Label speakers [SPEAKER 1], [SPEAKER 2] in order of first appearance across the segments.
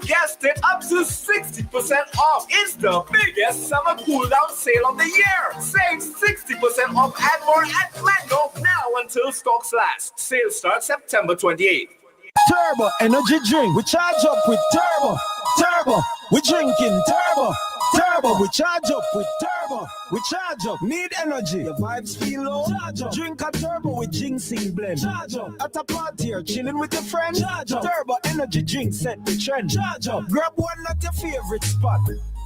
[SPEAKER 1] guessed it, up to 60% off. It's the biggest summer cool down sale of the year. Save 60% off and more at Mango now until stocks last. Sale starts September 28th.
[SPEAKER 2] Turbo energy drink. We charge up with Turbo. Turbo. We drinking Turbo. Turbo. We charge up with Turbo. We charge up. Need energy. Your vibes feel low. Charge up. Drink a Turbo with ginseng blend. Charge up. At a party or chilling with your friends. Charge up. Turbo energy drink set the trend. Charge up. Grab one at your favorite spot.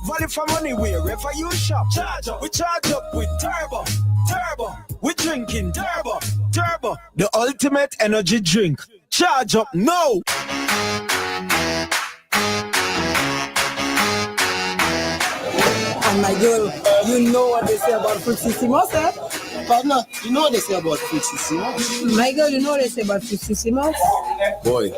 [SPEAKER 2] Value for money wherever you shop. Charge up. We charge up with Turbo. Turbo. We drinking Turbo. Turbo. The ultimate energy drink. Charge up now.
[SPEAKER 3] And my girl, you know what they say about Fruitsissimos, eh?
[SPEAKER 4] Partner, you know what they say about Fruitsissimos?
[SPEAKER 3] My girl, you know what they say about Fruitsissimos?
[SPEAKER 4] Boy,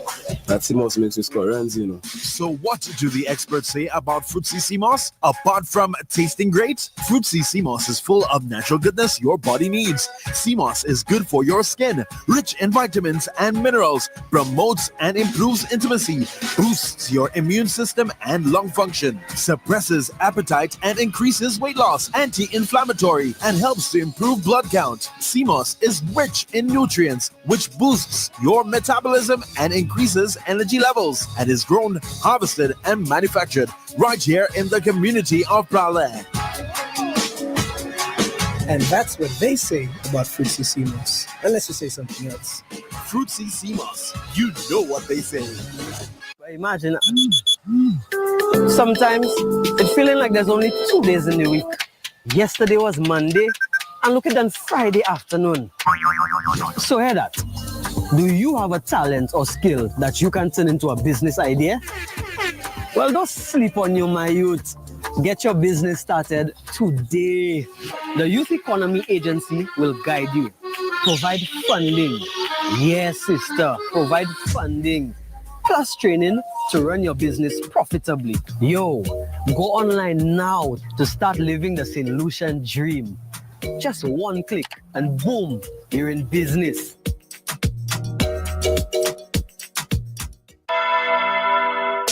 [SPEAKER 4] that Simos makes you score runs, you know.
[SPEAKER 5] So what do the experts say about Fruitsissimos? Apart from tasting great, Fruitsissimos is full of natural goodness your body needs. Simos is good for your skin, rich in vitamins and minerals, promotes and improves intimacy, boosts your immune system and lung function, suppresses appetite and increases weight loss, anti-inflammatory, and helps to improve blood count. Simos is rich in nutrients, which boosts your metabolism and increases energy levels, and is grown, harvested, and manufactured right here in the community of Prale.
[SPEAKER 6] And that's what they say about Fruitsissimos. Unless you say something else.
[SPEAKER 5] Fruitsissimos, you know what they say.
[SPEAKER 3] Imagine, sometimes it's feeling like there's only 2 days in the week. Yesterday was Monday, and look at that Friday afternoon. So hear that. Do you have a talent or skill that you can turn into a business idea? Well, don't sleep on you, my youth. Get your business started today. The Youth Economy Agency will guide you. Provide funding. Yes, sister, provide funding. Plus training to run your business profitably. Yo, go online now to start living the St. Lucian dream. Just one click and boom, you're in business.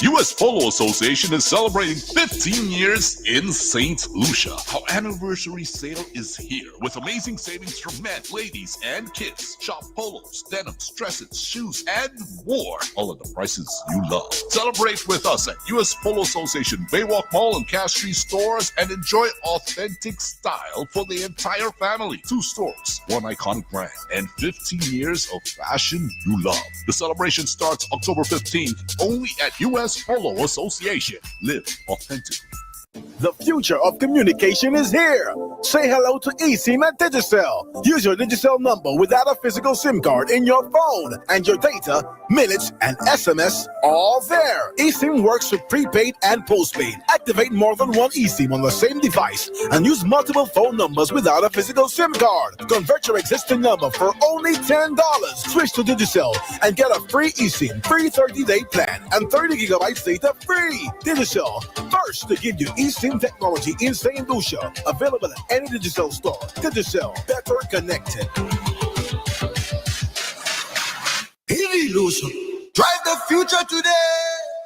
[SPEAKER 7] U.S. Polo Association is celebrating 15 years in St. Lucia. Our anniversary sale is here with amazing savings for men, ladies, and kids. Shop polos, denims, dresses, shoes, and more. All at the prices you love. Celebrate with us at U.S. Polo Association, Baywalk Mall, and Cash Tree stores, and enjoy authentic style for the entire family. 2 stores, 1 iconic brand, and 15 years of fashion you love. The celebration starts October 15th only at U.S. Polo Association. Live authentically.
[SPEAKER 2] The future of communication is here. Say hello to eSIM at Digicel. Use your Digicel number without a physical SIM card in your phone, and your data, minutes, and SMS all there. eSIM works with prepaid and postpaid. Activate more than one eSIM on the same device and use multiple phone numbers without a physical SIM card. Convert your existing number for only $10. Switch to Digicel and get a free eSIM, free 30-day plan, and 30 gigabytes data free. Digicel, first to give you eSIM technology in St. Lucia. Available at any Digicel store. Digicel, better connected.
[SPEAKER 8] Evolution. Drive the future today.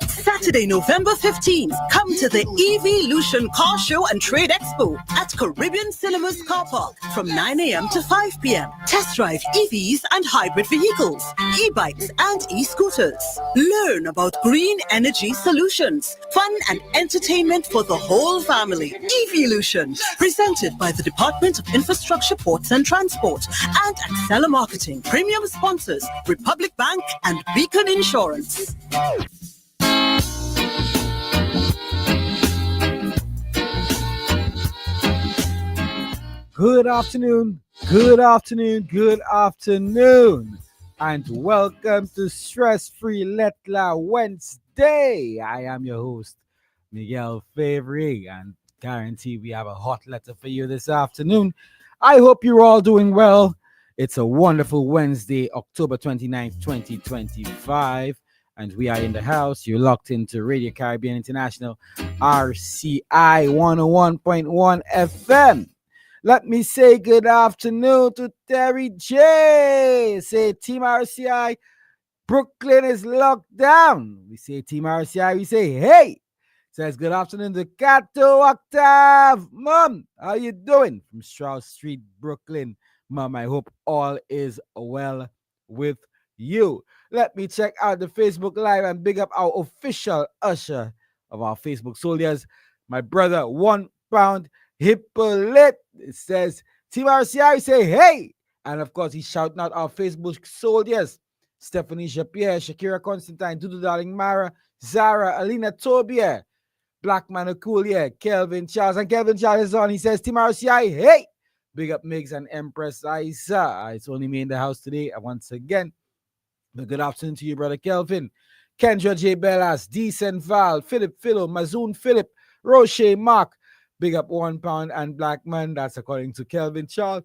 [SPEAKER 9] Saturday, November 15th, come to the Evolution Car Show and Trade Expo at Caribbean Cinemas Car Park from 9 a.m. to 5 p.m. Test drive EVs and hybrid vehicles, e-bikes and e-scooters. Learn about green energy solutions, fun and entertainment for the whole family. Evolution, presented by the Department of Infrastructure, Ports and Transport and Accela Marketing. Premium sponsors, Republic Bank and Beacon Insurance.
[SPEAKER 10] Good afternoon, good afternoon, good afternoon, and welcome to Stress-Free Lettre Wednesday. I am your host, Miguel Fevrier, and guarantee we have a hot letter for you this afternoon. I hope you're all doing well. It's a wonderful Wednesday, October 29th, 2025, and we are in the house. You're locked into Radio Caribbean International, RCI 101.1 FM. Let me say good afternoon to Terry J. Say Team RCI, Brooklyn is locked down. We say Team RCI, we say hey. Says good afternoon to Kato Octave. Mom, how you doing? From Strauss Street, Brooklyn. Mom, I hope all is well with you. Let me check out the Facebook Live and big up our official usher of our Facebook soldiers, my brother, 1 pound Hippolyte. It says, Team RCI, say hey. And of course, he's shouting out our Facebook soldiers, Stephanie Shapiro, Shakira Constantine, Dudu Darling Mara, Zara, Alina Tobia, Black Man Cool, yeah, Kelvin Charles. And Kelvin Charles is on. He says, Team RCI, hey. Big up Migs and Empress Isa. It's only me in the house today. Once again, good afternoon to you, brother Kelvin. Kendra J. Bellas, Decent Val, Philip Philo, Mazoon Philip, Roche Mark. Big up 1 pound and Black Man. That's according to Kelvin Charles.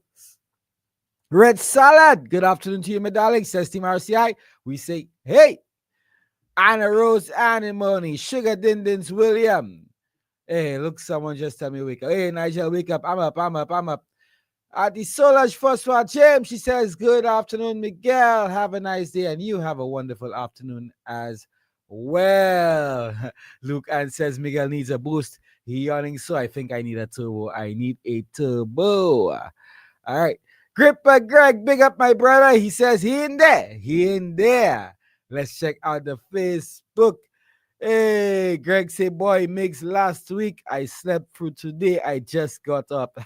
[SPEAKER 10] Red Salad. Good afternoon to you, my darling. Says Team RCI. We say, hey. Anna Rose Anemone, Sugar Dindins William. Hey, look, someone just tell me wake up. Hey, Nigel, wake up. I'm up. At the Solage Phosphor James, she says, good afternoon, Miguel. Have a nice day, and you have a wonderful afternoon as well. Luke Ann says Miguel needs a boost. He yawning, so I think I need a turbo. I need a turbo. All right. Gripper Greg, big up my brother. He says he in there. Let's check out the Facebook. Hey, Greg say, boy, Migs, last week I slept through today. I just got up.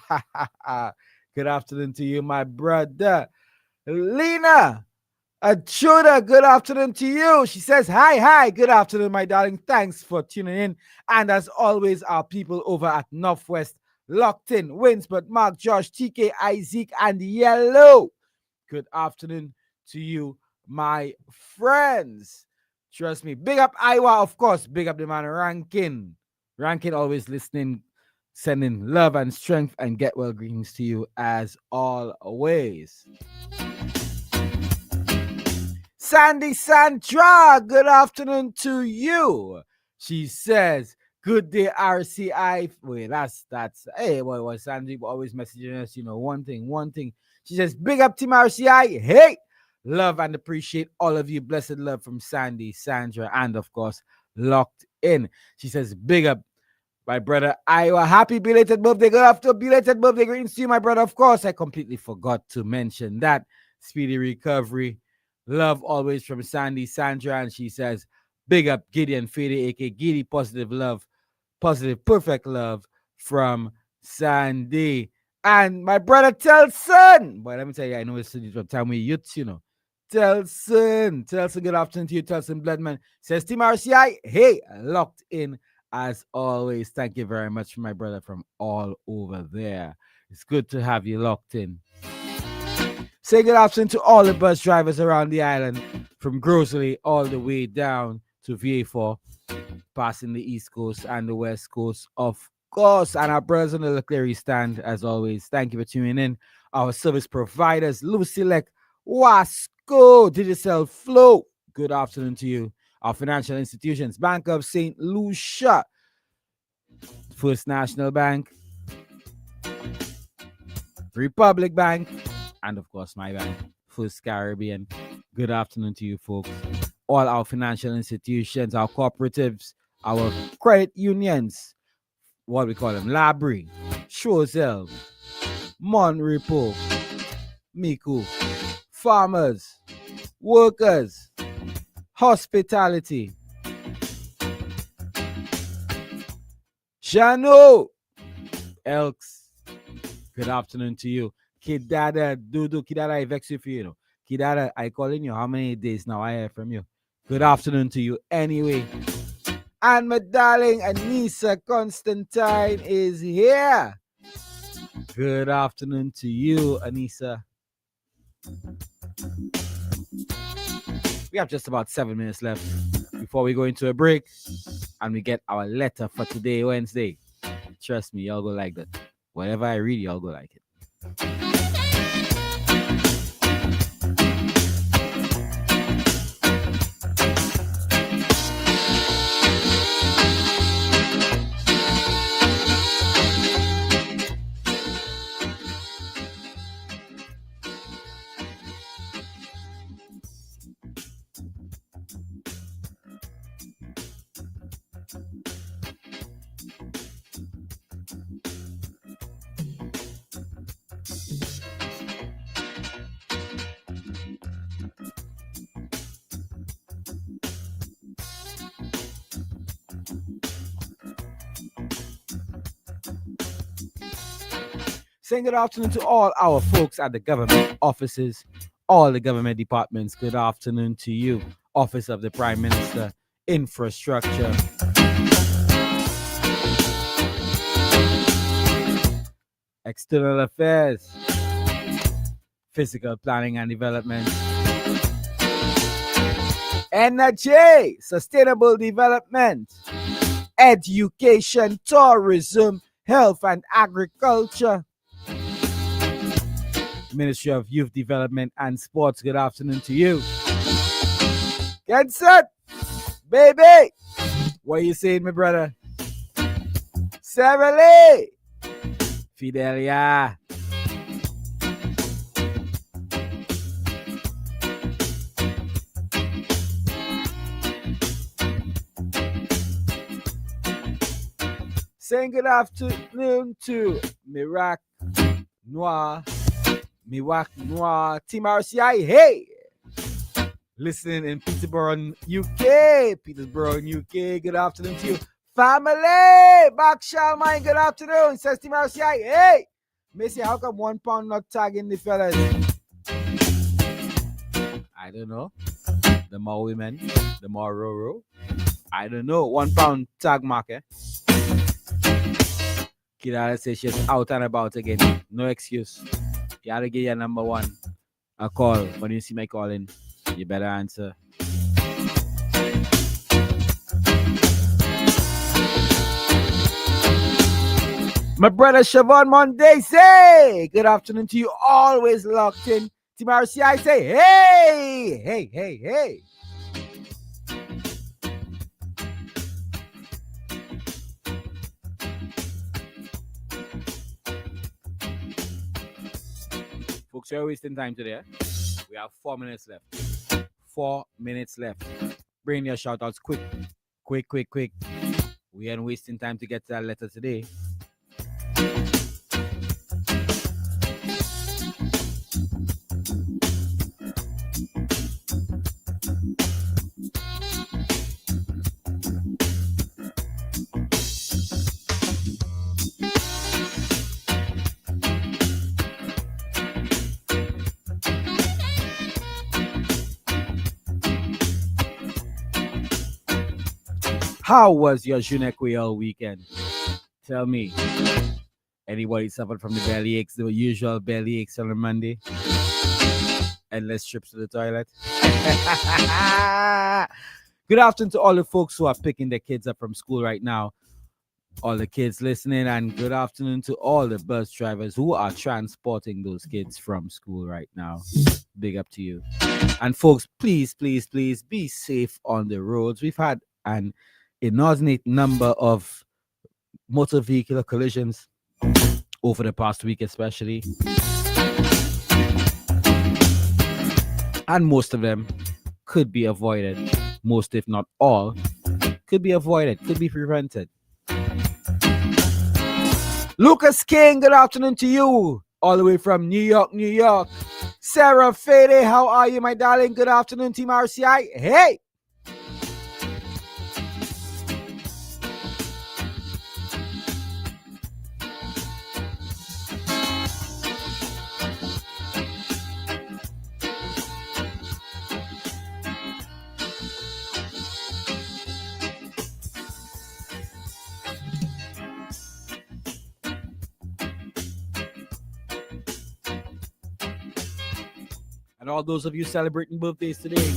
[SPEAKER 10] Good afternoon to you, my brother. Lena Achuda, good afternoon to you. She says, hi. Good afternoon, my darling. Thanks for tuning in. And as always, our people over at Northwest locked in. Winsbert, Mark, Josh, TK, Isaac, and Yellow. Good afternoon to you, my friends. Trust me. Big up Iowa, of course. Big up the man Rankin. Rankin always listening, sending love and strength and get well greetings to you as always. Sandy Sandra, good afternoon to you. She says, good day, RCI. Wait, that's hey, what Sandy always messaging us, one thing. She says, big up Team RCI. Hey, love and appreciate all of you. Blessed love from Sandy, Sandra, and of course, locked in. She says, big up my brother Iowa. Happy belated birthday. Good after belated birthday. Greetings to you, my brother. Of course, I completely forgot to mention that. Speedy recovery. Love always from Sandy, Sandra. And she says, big up Gideon Fede, aka Giddy. Positive love. Positive, perfect love from Sandy. And my brother Telson. Boy, let me tell you, I know it's from time we youths, Telson, good afternoon to you, Telson Bloodman. Says Team RCI, hey, locked in as always. Thank you very much, my brother, from all over there. It's good to have you locked in. Say good afternoon to all the bus drivers around the island, from Grocery all the way down to VA4, passing the East Coast and the West Coast, of course. And our brothers on the Leclerc stand, as always. Thank you for tuning in. Our service providers, Lucilec, Wasco, Digicel Flow. Good afternoon to you. Our financial institutions, Bank of St. Lucia, First National Bank, Republic Bank, and of course my bank, First Caribbean. Good afternoon to you folks. All our financial institutions, our cooperatives, our credit unions, what we call them, Labry, Chozel, Monrepo, Miku, farmers, workers, hospitality, Jano, Elks. Good afternoon to you. Kidada, Dudu, Kidada, I vex you for you. Kidada, I calling you how many days now I hear from you. Good afternoon to you anyway. And my darling Anissa Constantine is here. Good afternoon to you, Anissa. We have just about 7 minutes left before we go into a break and we get our letter for today, Wednesday. Trust me, y'all go like that. Whatever I read, y'all go like it. Saying good afternoon to all our folks at the government offices, all the government departments. Good afternoon to you. Office of the Prime Minister, Infrastructure, External Affairs, Physical Planning and Development, Energy, Sustainable Development, Education, Tourism, Health and Agriculture, Ministry of Youth Development and Sports. Good afternoon to you. Get set, baby. What you saying, my brother? Severely. Fidelia. Saying good afternoon to Miwak Noir, Team RCI. Hey, listening in Peterborough, UK. Good afternoon to you. Family, back shall mine. Good afternoon, says Team RCI. Hey, Missy, how come £1 not tagging the fellas? I don't know. The more women, the more Roro. I don't know. £1 tag marker. Kidara says she's out and about again. No excuse. You gotta get your number one a call. When you see my calling, you better answer. My brother Siobhan Monday say good afternoon to you. Always locked in. Team RCI say hey. Folks, we're wasting time today. We have 4 minutes left. 4 minutes left. Bring your shout outs quick. We ain't wasting time to get to that letter today. How was your Journée Creole weekend? Tell me. Anybody suffered from the belly aches, the usual belly aches on a Monday? Endless trips to the toilet? Good afternoon to all the folks who are picking their kids up from school right now. All the kids listening, and good afternoon to all the bus drivers who are transporting those kids from school right now. Big up to you. And folks, please be safe on the roads. We've had an inordinate number of motor vehicle collisions over the past week especially, and most of them could be avoided. Most, if not all, could be avoided, could be prevented. Lucas King, good afternoon to you, all the way from New York. Sarah Fede, how are you, my darling? Good afternoon, Team RCI. Hey! And all those of you celebrating birthdays today,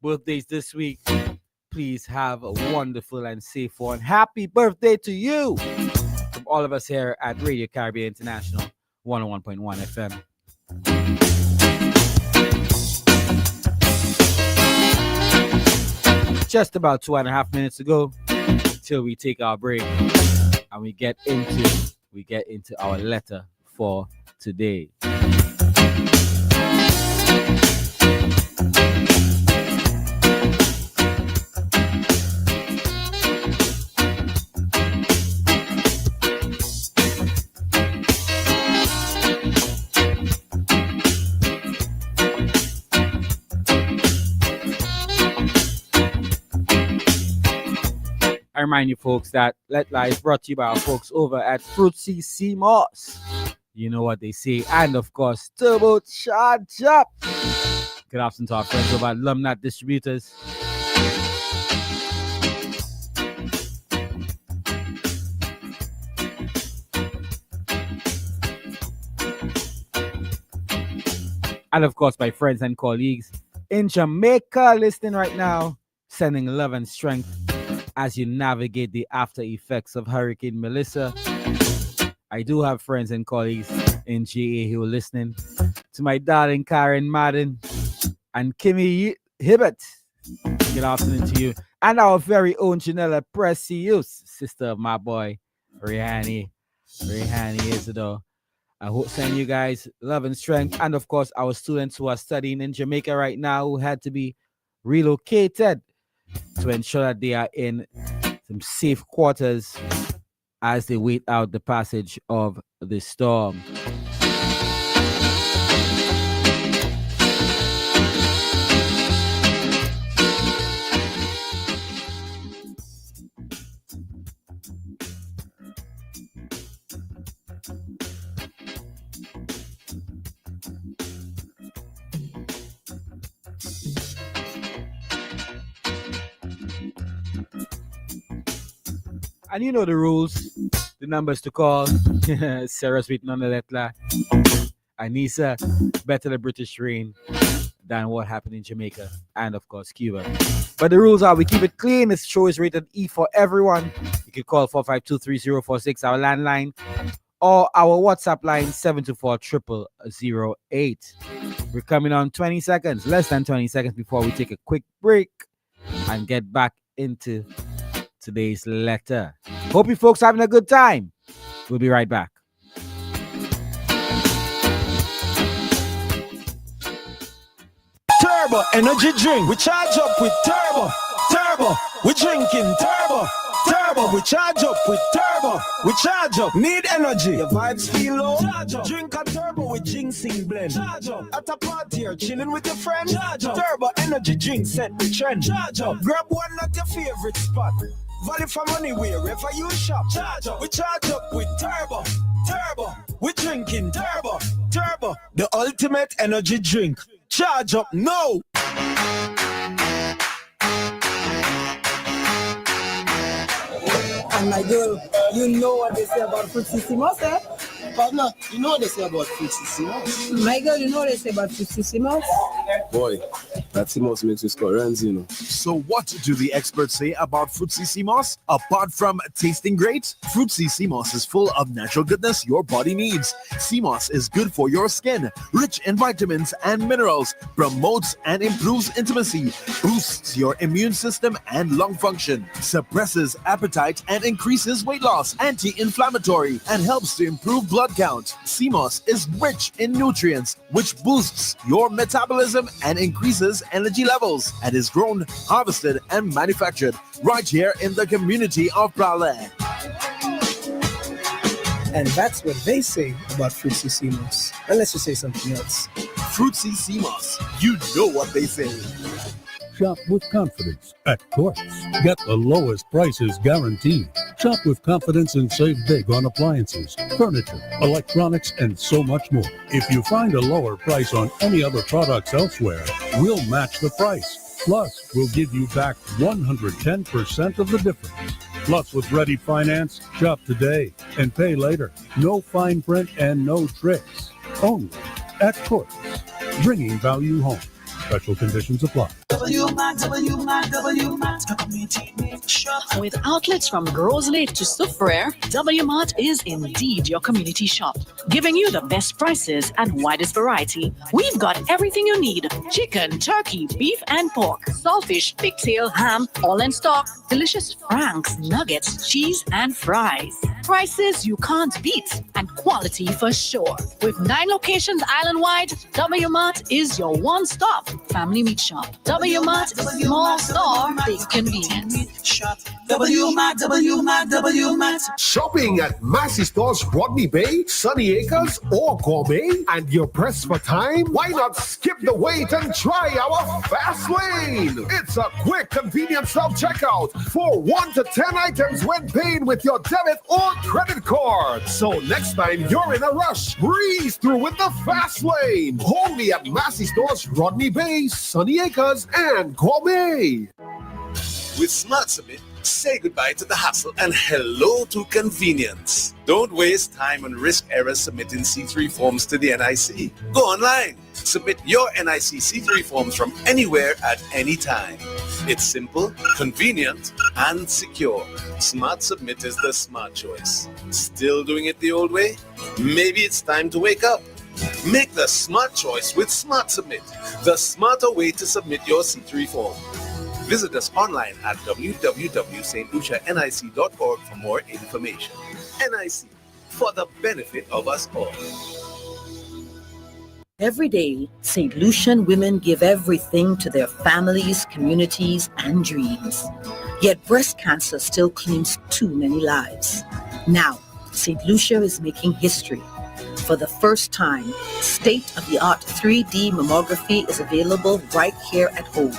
[SPEAKER 10] birthdays this week, please have a wonderful and safe one. Happy birthday to you from all of us here at Radio Caribbean International 101.1 FM. Just about 2.5 minutes to go till we take our break and we get into our letter for today. I remind you folks that Lettre is brought to you by our folks over at Fruitsy Sea Moss. You know what they say. And of course, Turbo Charge Up. Good afternoon to our friends over at Lumnat Distributors. And of course, my friends and colleagues in Jamaica listening right now, sending love and strength as you navigate the after effects of Hurricane Melissa. I do have friends and colleagues in GA who are listening. To my darling Karen Madden and Kimmy Hibbert, good afternoon to you. And our very own Janella Precious, sister of my boy, Rihani Isidore. I hope send you guys love and strength. And of course, our students who are studying in Jamaica right now who had to be relocated to ensure that they are in some safe quarters as they wait out the passage of the storm. And you know the rules, the numbers to call. Sarah's waiting on the Lettre. Anissa, better the British rain than what happened in Jamaica and, of course, Cuba. But the rules are we keep it clean. This show is rated E for everyone. You can call 452-3046, our landline, or our WhatsApp line, 724-0008. We're coming on 20 seconds, less than 20 seconds before we take a quick break and get back into today's letter. Hope you folks having a good time. We'll be right back.
[SPEAKER 2] Turbo energy drink. We charge up with Turbo. Turbo. We drinking Turbo. Turbo. We charge up with Turbo. We charge up. Need energy. Your vibes feel low. Charge up. Drink a Turbo with ginseng blend. Charge up. At a party or chilling with your friends. Charge up. Turbo energy drink set the trend. Charge up. Grab one at your favorite spot. Value for money wherever you shop. Charge up. We charge up with Turbo. Turbo. We drinking Turbo. Turbo. The ultimate energy drink. Charge up now.
[SPEAKER 6] And my girl, you know what they say about Fruitsissimos, eh?
[SPEAKER 4] Partner, you know what they say about Fruitsissimos?
[SPEAKER 6] My girl, you know what they say about Fruitsissimos?
[SPEAKER 4] Boy, that Simos makes you score runs, you know.
[SPEAKER 5] So what do the experts say about Fruitsissimos? Apart from tasting great, Fruitsissimos is full of natural goodness your body needs. Simos is good for your skin, rich in vitamins and minerals, promotes and improves intimacy, boosts your immune system and lung function, suppresses appetite and increases weight loss, anti-inflammatory, and helps to improve blood count. Simos is rich in nutrients, which boosts your metabolism and increases energy levels, and is grown, harvested, and manufactured right here in the community of Prague.
[SPEAKER 6] And that's what they say about Fruitsissimos. Unless you say something else.
[SPEAKER 5] Fruitsissimos, you know what they say.
[SPEAKER 11] Shop with confidence at Quartz. Get the lowest prices guaranteed. Shop with confidence and save big on appliances, furniture, electronics, and so much more. If you find a lower price on any other products elsewhere, we'll match the price. Plus, we'll give you back 110% of the difference. Plus, with Ready Finance, shop today and pay later. No fine print and no tricks. Only at Quartz. Bringing value home. Special conditions apply.
[SPEAKER 12] With outlets from Gros Lake to Soufriere, W-Mart is indeed your community shop, giving you the best prices and widest variety. We've got everything you need: chicken, turkey, beef and pork, saltfish, pigtail, ham, all in stock, delicious franks, nuggets, cheese and fries. Prices you can't beat and quality for sure. With 9 locations island-wide, W-Mart is your one-stop family meat shop. W-Mart, small store, big convenience.
[SPEAKER 8] Shop WMAT.
[SPEAKER 13] Shopping at Massey Stores, Rodney Bay, Sunny Acres, or Gourmet, and you're pressed for time? Why not skip the wait and try our Fast Lane? It's a quick, convenient self-checkout for 1 to 10 items when paying with your debit or credit card. So next time you're in a rush, breeze through with the Fast Lane. Only at Massey Stores, Rodney Bay, Sunny Acres, and Gourmet.
[SPEAKER 14] With Smart Submit, say goodbye to the hassle and hello to convenience. Don't waste time on risk errors submitting C3 forms to the NIC. Go online. Submit your NIC C3 forms from anywhere at any time. It's simple, convenient, and secure. Smart Submit is the smart choice. Still doing it the old way? Maybe it's time to wake up. Make the smart choice with Smart Submit, the smarter way to submit your C3 form. Visit us online at www.stlucianic.org for more information. NIC, for the benefit of us all.
[SPEAKER 9] Every day, St. Lucian women give everything to their families, communities, and dreams. Yet breast cancer still claims too many lives. Now, St. Lucia is making history. For the first time, state-of-the-art 3D mammography is available right here at home.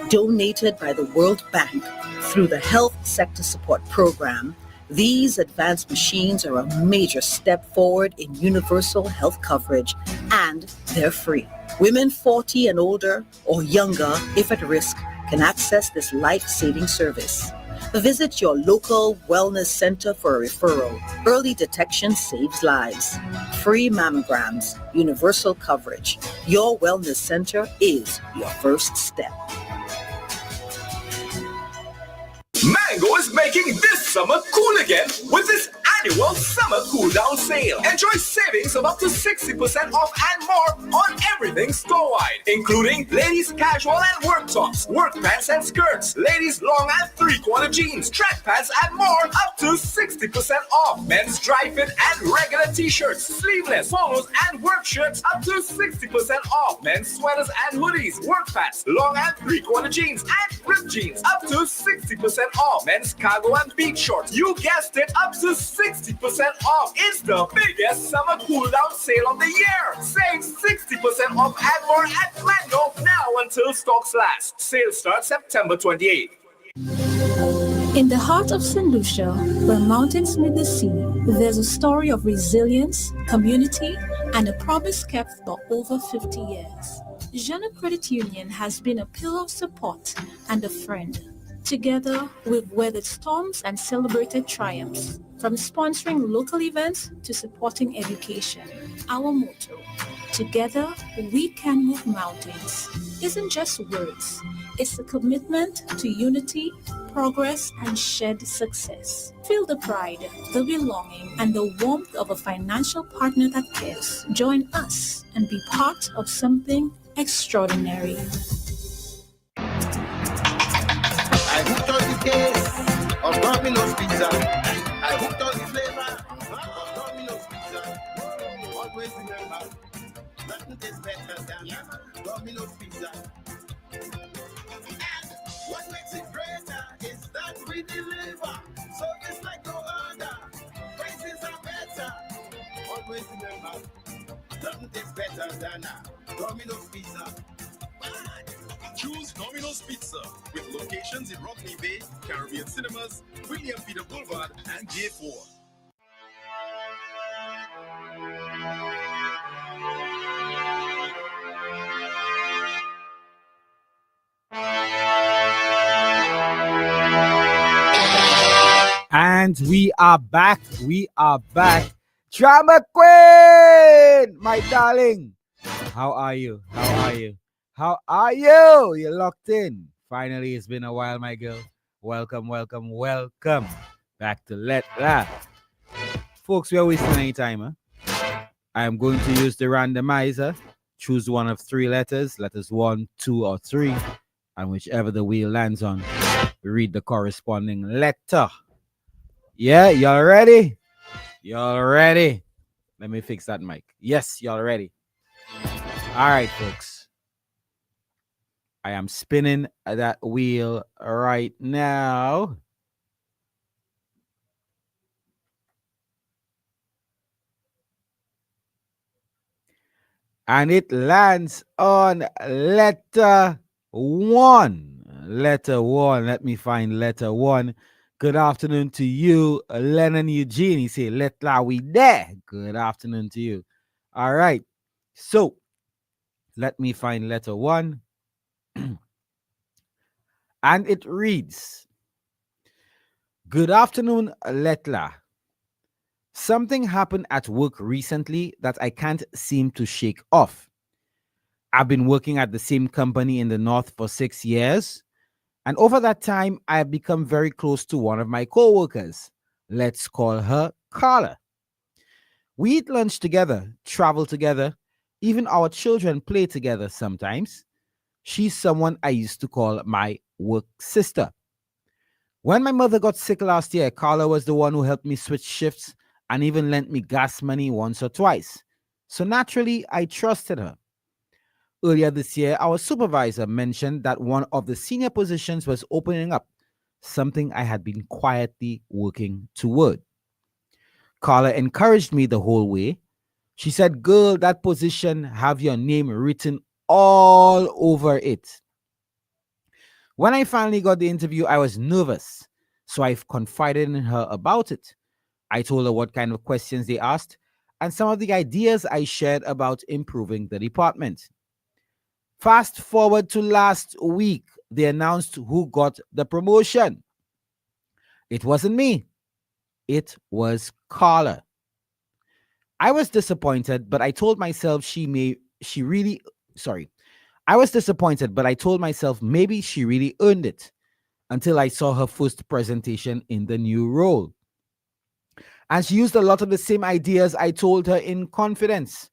[SPEAKER 9] Donated by the World Bank through the Health Sector Support Program, these advanced machines are a major step forward in universal health coverage, and they're free. Women 40 and older or younger, if at risk, can access this life-saving service. Visit your local wellness center for a referral. Early detection saves lives. Free mammograms, universal coverage. Your wellness center is your first step.
[SPEAKER 1] Mango is making this summer cool again with this annual summer cool down sale. Enjoy savings of up to 60% off and more on everything store-wide, including ladies' casual and work tops, work pants and skirts, ladies' long and three-quarter jeans, track pants and more, up to 60% off. Men's dry fit and regular t-shirts, sleeveless, polos and work shirts, up to 60% off. Men's sweaters and hoodies, work pants, long and three-quarter jeans and ripped jeans, up to 60% off. Men's cargo and beach shorts, you guessed it, up to 60% off. It's the biggest summer cool down sale of the year. Save 60% off and more at Mango now until stocks last. Sale starts September 28th.
[SPEAKER 15] In the heart of St. Lucia, where mountains meet the sea, there's a story of resilience, community, and a promise kept for over 50 years. Jeune Credit Union has been a pillar of support and a friend. Together, we've weathered storms and celebrated triumphs, from sponsoring local events to supporting education. Our motto, together we can move mountains, isn't just words. It's a commitment to unity, progress, and shared success. Feel the pride, the belonging, and the warmth of a financial partner that cares. Join us and be part of something extraordinary.
[SPEAKER 8] I hooked on the taste of Domino's Pizza. I hooked on the flavor of Domino's Pizza. Always remember, nothing tastes better than Domino's Pizza. And what makes it greater is that we deliver. So it's like no other. Prices are better. Always remember, nothing tastes better than Domino's Pizza.
[SPEAKER 16] Choose Domino's Pizza with locations in Rodney Bay, Caribbean Cinemas, William Peter Boulevard, and J4.
[SPEAKER 10] And we are back. We are back. Drama Queen, my darling. How are you? How are you? How are you? You're locked in. Finally, it's been a while, my girl. Welcome, welcome, welcome back to Lettre. Folks, we are wasting any time. Huh? I am going to use the randomizer. Choose one of three letters 1, 2, or 3. And whichever the wheel lands on, we read the corresponding letter. Yeah, y'all ready? Y'all ready? Let me fix that mic. Yes, y'all ready. All right, folks. I am spinning that wheel right now. And it lands on letter 1. Letter 1. Let me find letter 1. Good afternoon to you, Lennon Eugene. He say, "Letter we there." Good afternoon to you. All right. So let me find letter 1. And it reads, "Good afternoon, Letla. Something happened at work recently that I can't seem to shake off. I've been working at the same company in the North for 6 years, and over that time, I have become very close to one of my coworkers. Let's call her Carla. We eat lunch together, travel together, even our children play together sometimes. She's someone I used to call my work sister. When my mother got sick last year, Carla was the one who helped me switch shifts and even lent me gas money once or twice. So naturally, I trusted her. Earlier this year, our supervisor mentioned that one of the senior positions was opening up, something I had been quietly working toward. Carla encouraged me the whole way. She said, "Girl, that position have your name written all over it." When I finally got the interview, I was nervous, so I confided in her about it. I told her what kind of questions they asked and some of the ideas I shared about improving the department. Fast forward to last week, they announced who got the promotion. It wasn't me. It was Carla. I was disappointed, but I told myself I was disappointed, but I told myself maybe she really earned it until I saw her first presentation in the new role. And she used a lot of the same ideas I told her in confidence,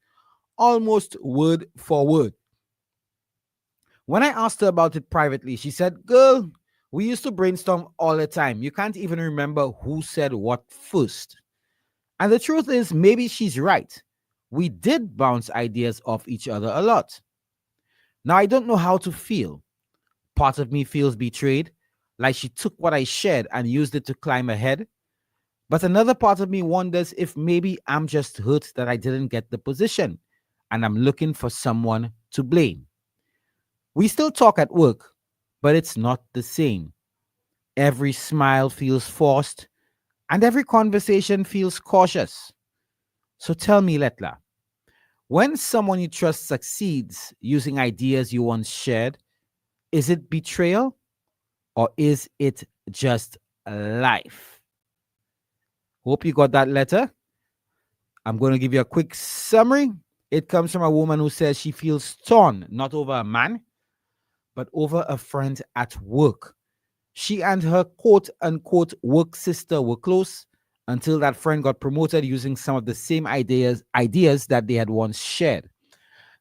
[SPEAKER 10] almost word for word. When I asked her about it privately, she said, "Girl, we used to brainstorm all the time. You can't even remember who said what first." And the truth is, maybe she's right. We did bounce ideas off each other a lot. Now, I don't know how to feel. Part of me feels betrayed, like she took what I shared and used it to climb ahead. But another part of me wonders if maybe I'm just hurt that I didn't get the position and I'm looking for someone to blame. We still talk at work, but it's not the same. Every smile feels forced and every conversation feels cautious. So tell me, Letla, when someone you trust succeeds using ideas you once shared, is it betrayal or is it just life? Hope you got that letter. I'm going to give you a quick summary. It comes from a woman who says she feels torn, not over a man, but over a friend at work. She and her quote-unquote work sister were close until that friend got promoted using some of the same ideas that they had once shared.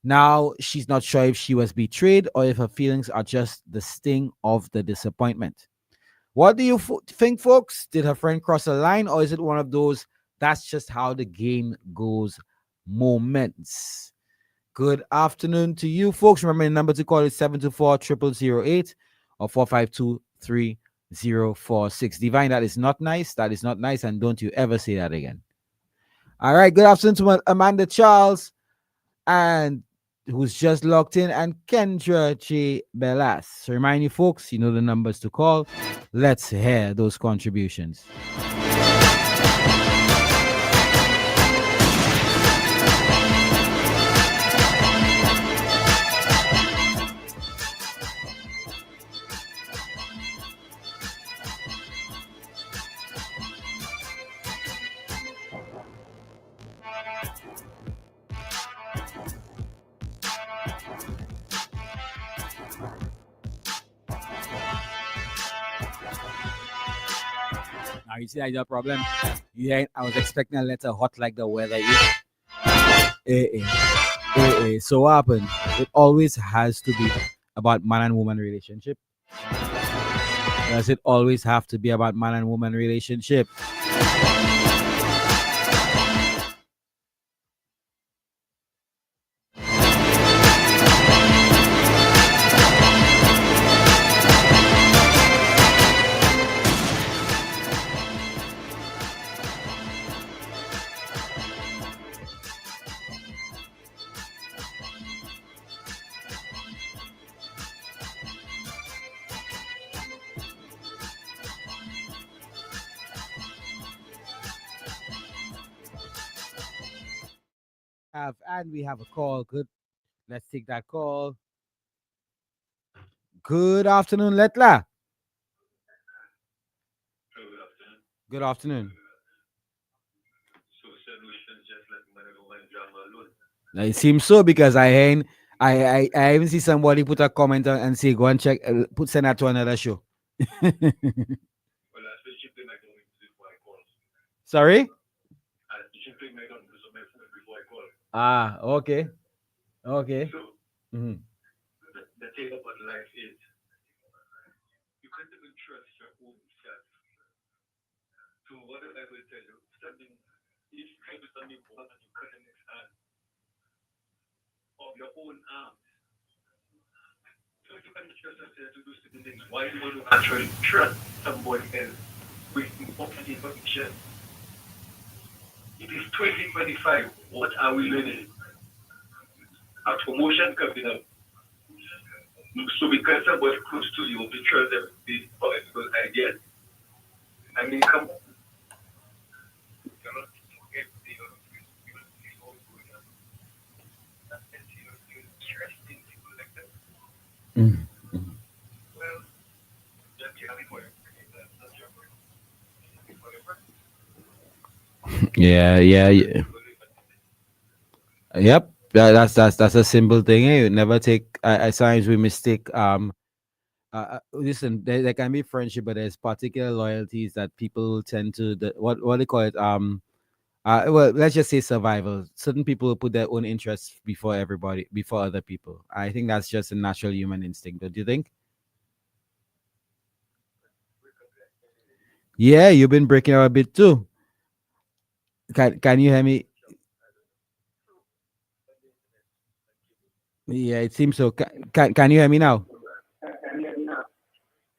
[SPEAKER 10] Now, she's not sure if she was betrayed or if her feelings are just the sting of the disappointment. What do you think, folks? Did her friend cross a line, or is it one of those "that's just how the game goes" moments? Good afternoon to you, folks. Remember, the number to call is 724-0008 or 452-3046. Divine, that is not nice. That is not nice, and don't you ever say that again. All right, good afternoon to Amanda Charles, and who's just locked in, and Kendra J. Bellas. So remind you, folks, you know the numbers to call. Let's hear those contributions. Now you see that's your problem. Yeah, I was expecting a letter hot like the weather is. So what happened? It always has to be about man and woman relationship. Does it always have to be about man and woman relationship? we have a call. Good. Let's take that call. Good afternoon, Letla. Good afternoon. It seems so because I even see somebody put a comment and say go and check send that to another show. Sorry? Ah, okay. Okay. Mhm.
[SPEAKER 17] The thing about life is you can't even trust your own self. So what I will tell you, something if you try to do something wrong and you cut the next hand of your own arm. So if you can trust yourself to do certain things, why you want to actually trust somebody else with important information? It is 2025. What are we learning? A promotion coming up. So because somebody close to you, to trust them with possible ideas. I mean, come on.
[SPEAKER 10] Yeah, yeah, yeah. Yep. That's a simple thing. Eh? Never take. At times we mistake. Listen, there can be friendship, but there's particular loyalties that people tend to. What they call it. Well, let's just say survival. Certain people put their own interests before everybody, before other people. I think that's just a natural human instinct. Don't you think? Yeah, you've been breaking out a bit too. Can you hear me? Yeah, it seems so. Can you hear me now?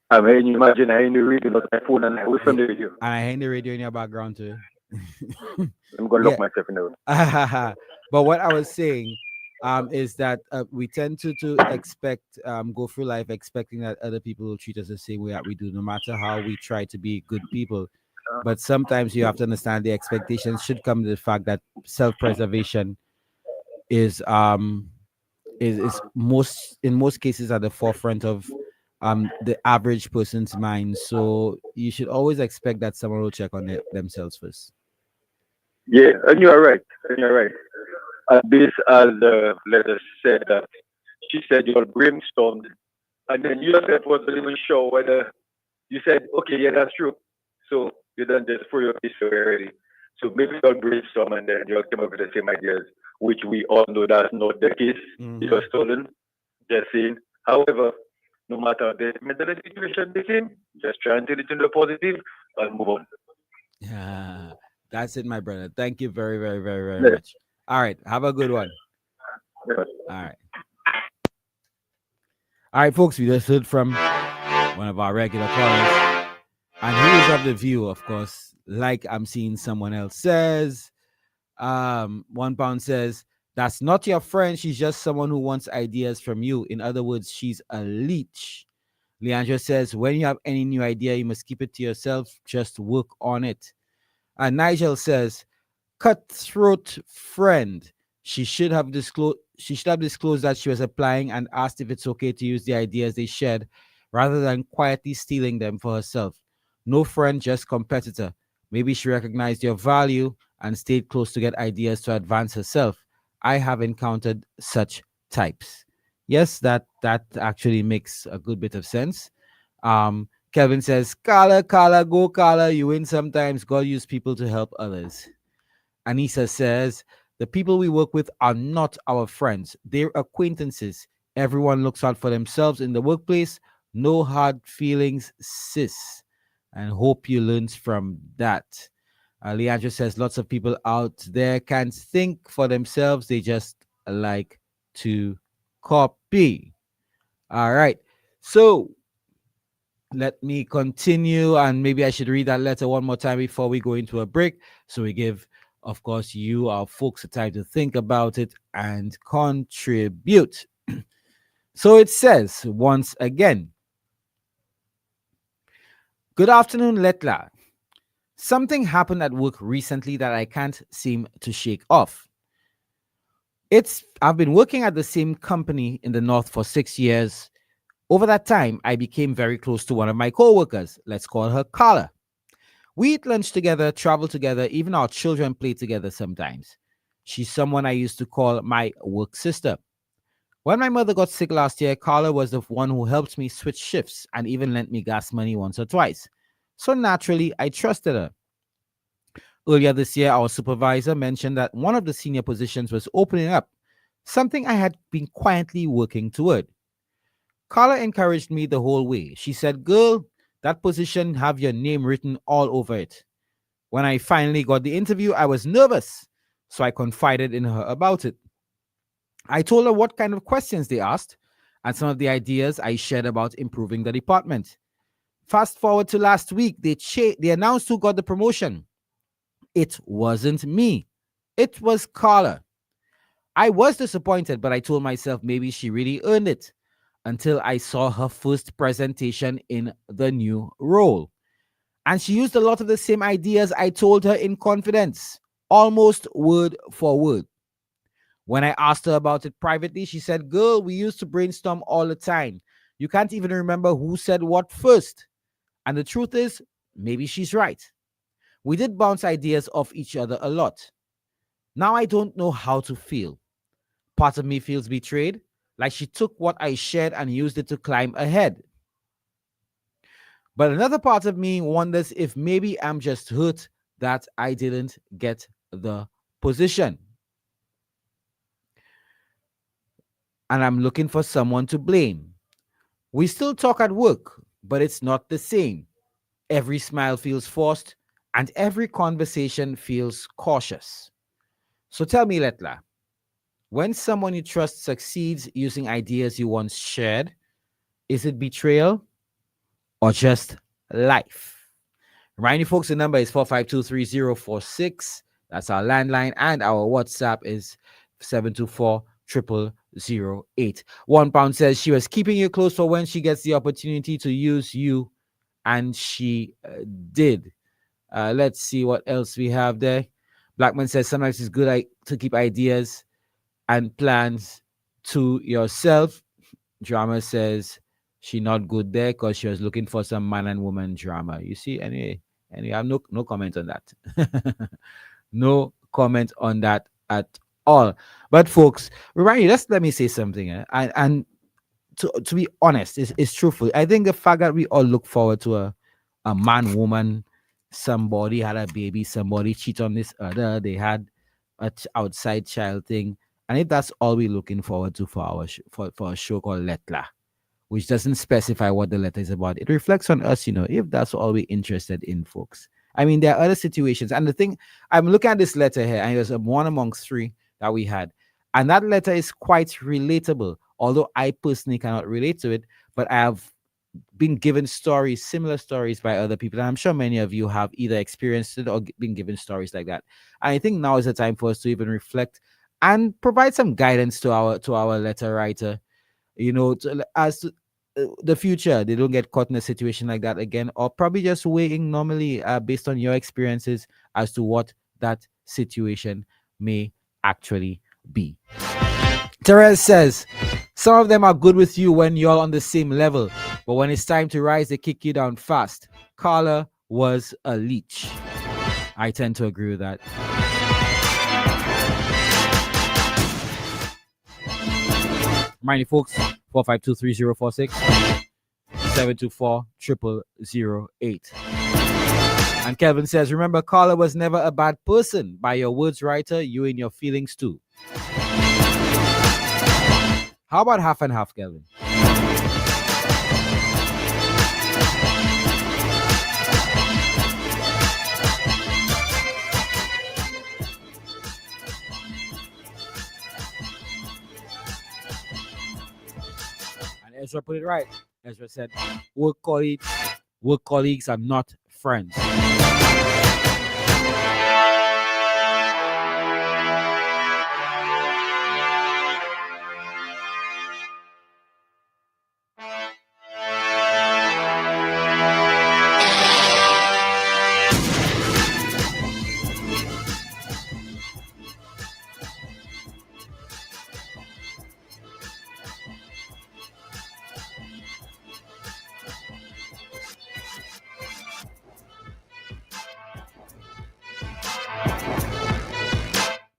[SPEAKER 17] I mean, imagine I in the radio, not my phone, and I was from the radio.
[SPEAKER 10] And I hear the radio in your background too.
[SPEAKER 17] I'm gonna lock myself in the room.
[SPEAKER 10] But what I was saying is that we tend to expect go through life expecting that other people will treat us the same way that we do, no matter how we try to be good people. But sometimes you have to understand the expectations should come to the fact that self-preservation is most in most cases at the forefront of the average person's mind. So you should always expect that someone will check on themselves first.
[SPEAKER 17] Yeah, and you're right. And you're right. This, as the letter said, that she said you all brainstormed, and then you yourself wasn't even sure whether you said, okay, yeah, that's true. So you done just throw your piece away already. So maybe you all brainstorm and then you all came up with the same ideas, which we all know that's not the case. It was stolen. Just saying. However, no matter the mental situation became, just try and take it into the positive and move on.
[SPEAKER 10] Yeah, that's it, my brother. Thank you very, very, very, very much. All right, have a good one. All right. All right, folks, we just heard from one of our regular callers. And he is of the view, of course, like I'm seeing someone else says. 1 pound says, that's not your friend. She's just someone who wants ideas from you. In other words, she's a leech. Leandro says, when you have any new idea, you must keep it to yourself. Just work on it. And Nigel says, cutthroat friend. She should have disclosed that she was applying and asked if it's okay to use the ideas they shared rather than quietly stealing them for herself. No friend, just competitor. Maybe she recognized your value and stayed close to get ideas to advance herself. I have encountered such types. Yes, that actually makes a good bit of sense. Kevin says, Kala, go Kala. You win sometimes. God use people to help others. Anissa says, the people we work with are not our friends. They're acquaintances. Everyone looks out for themselves in the workplace. No hard feelings, sis. And hope you learn from that. Leandra says, lots of people out there can't think for themselves. They just like to copy. All right. So let me continue, and maybe I should read that letter one more time before we go into a break. So we give, of course, you, our folks, a time to think about it and contribute. So it says, once again, good afternoon, Letla. Something happened at work recently that I can't seem to shake off. I've been working at the same company in the North for 6 years. Over that time, I became very close to one of my coworkers. Let's call her Carla. We eat lunch together, travel together, even our children play together sometimes. She's someone I used to call my work sister. When my mother got sick last year, Carla was the one who helped me switch shifts and even lent me gas money once or twice. So naturally, I trusted her. Earlier this year, our supervisor mentioned that one of the senior positions was opening up, something I had been quietly working toward. Carla encouraged me the whole way. She said, "Girl, that position have your name written all over it." When I finally got the interview, I was nervous, so I confided in her about it. I told her what kind of questions they asked and some of the ideas I shared about improving the department. Fast forward to last week, they announced who got the promotion. It wasn't me. It was Carla. I was disappointed, but I told myself maybe she really earned it until I saw her first presentation in the new role. And she used a lot of the same ideas I told her in confidence, almost word for word. When I asked her about it privately, she said, "Girl, we used to brainstorm all the time. You can't even remember who said what first." And the truth is, maybe she's right. We did bounce ideas off each other a lot. Now I don't know how to feel. Part of me feels betrayed, like she took what I shared and used it to climb ahead. But another part of me wonders if maybe I'm just hurt that I didn't get the position. And I'm looking for someone to blame. We still talk at work, but it's not the same. Every smile feels forced, and every conversation feels cautious. So tell me, Letla, when someone you trust succeeds using ideas you once shared, is it betrayal or just life? Remind you folks, the number is 4523046. That's our landline, and our WhatsApp is 724-0008. £1 says she was keeping you close for when she gets the opportunity to use you, and she did. Let's see what else we have there. Blackman says sometimes it's good to keep ideas and plans to yourself. Drama says she not good there because she was looking for some man and woman drama. You see, anyway, I have no comment on that. No comment on that at all. But folks, remind you, let me say something. And to be honest, it's truthful. I think the fact that we all look forward to a man, woman, somebody had a baby, somebody cheat on this other, they had a outside child thing. And if that's all we're looking forward to for our for a show called Lettre, which doesn't specify what the letter is about, it reflects on us, if that's all we're interested in, folks. I mean, there are other situations. And the thing, I'm looking at this letter here, and it was one amongst three that we had. And that letter is quite relatable, although I personally cannot relate to it, but I have been given stories, similar stories by other people. And I'm sure many of you have either experienced it or been given stories like that. And I think now is the time for us to even reflect and provide some guidance to our letter writer, as to the future, they don't get caught in a situation like that again, or probably just waiting normally based on your experiences as to what that situation may actually be. Therese says, some of them are good with you when you're on the same level, but when it's time to rise, they kick you down fast. Carla was a leech. I tend to agree with that. Mind you, folks, 4523046, 724-0008. And Kelvin says, remember, Carla was never a bad person. By your words, writer, you in your feelings too. How about half and half, Kelvin? Ezra put it right. Ezra said, work colleagues are not friends.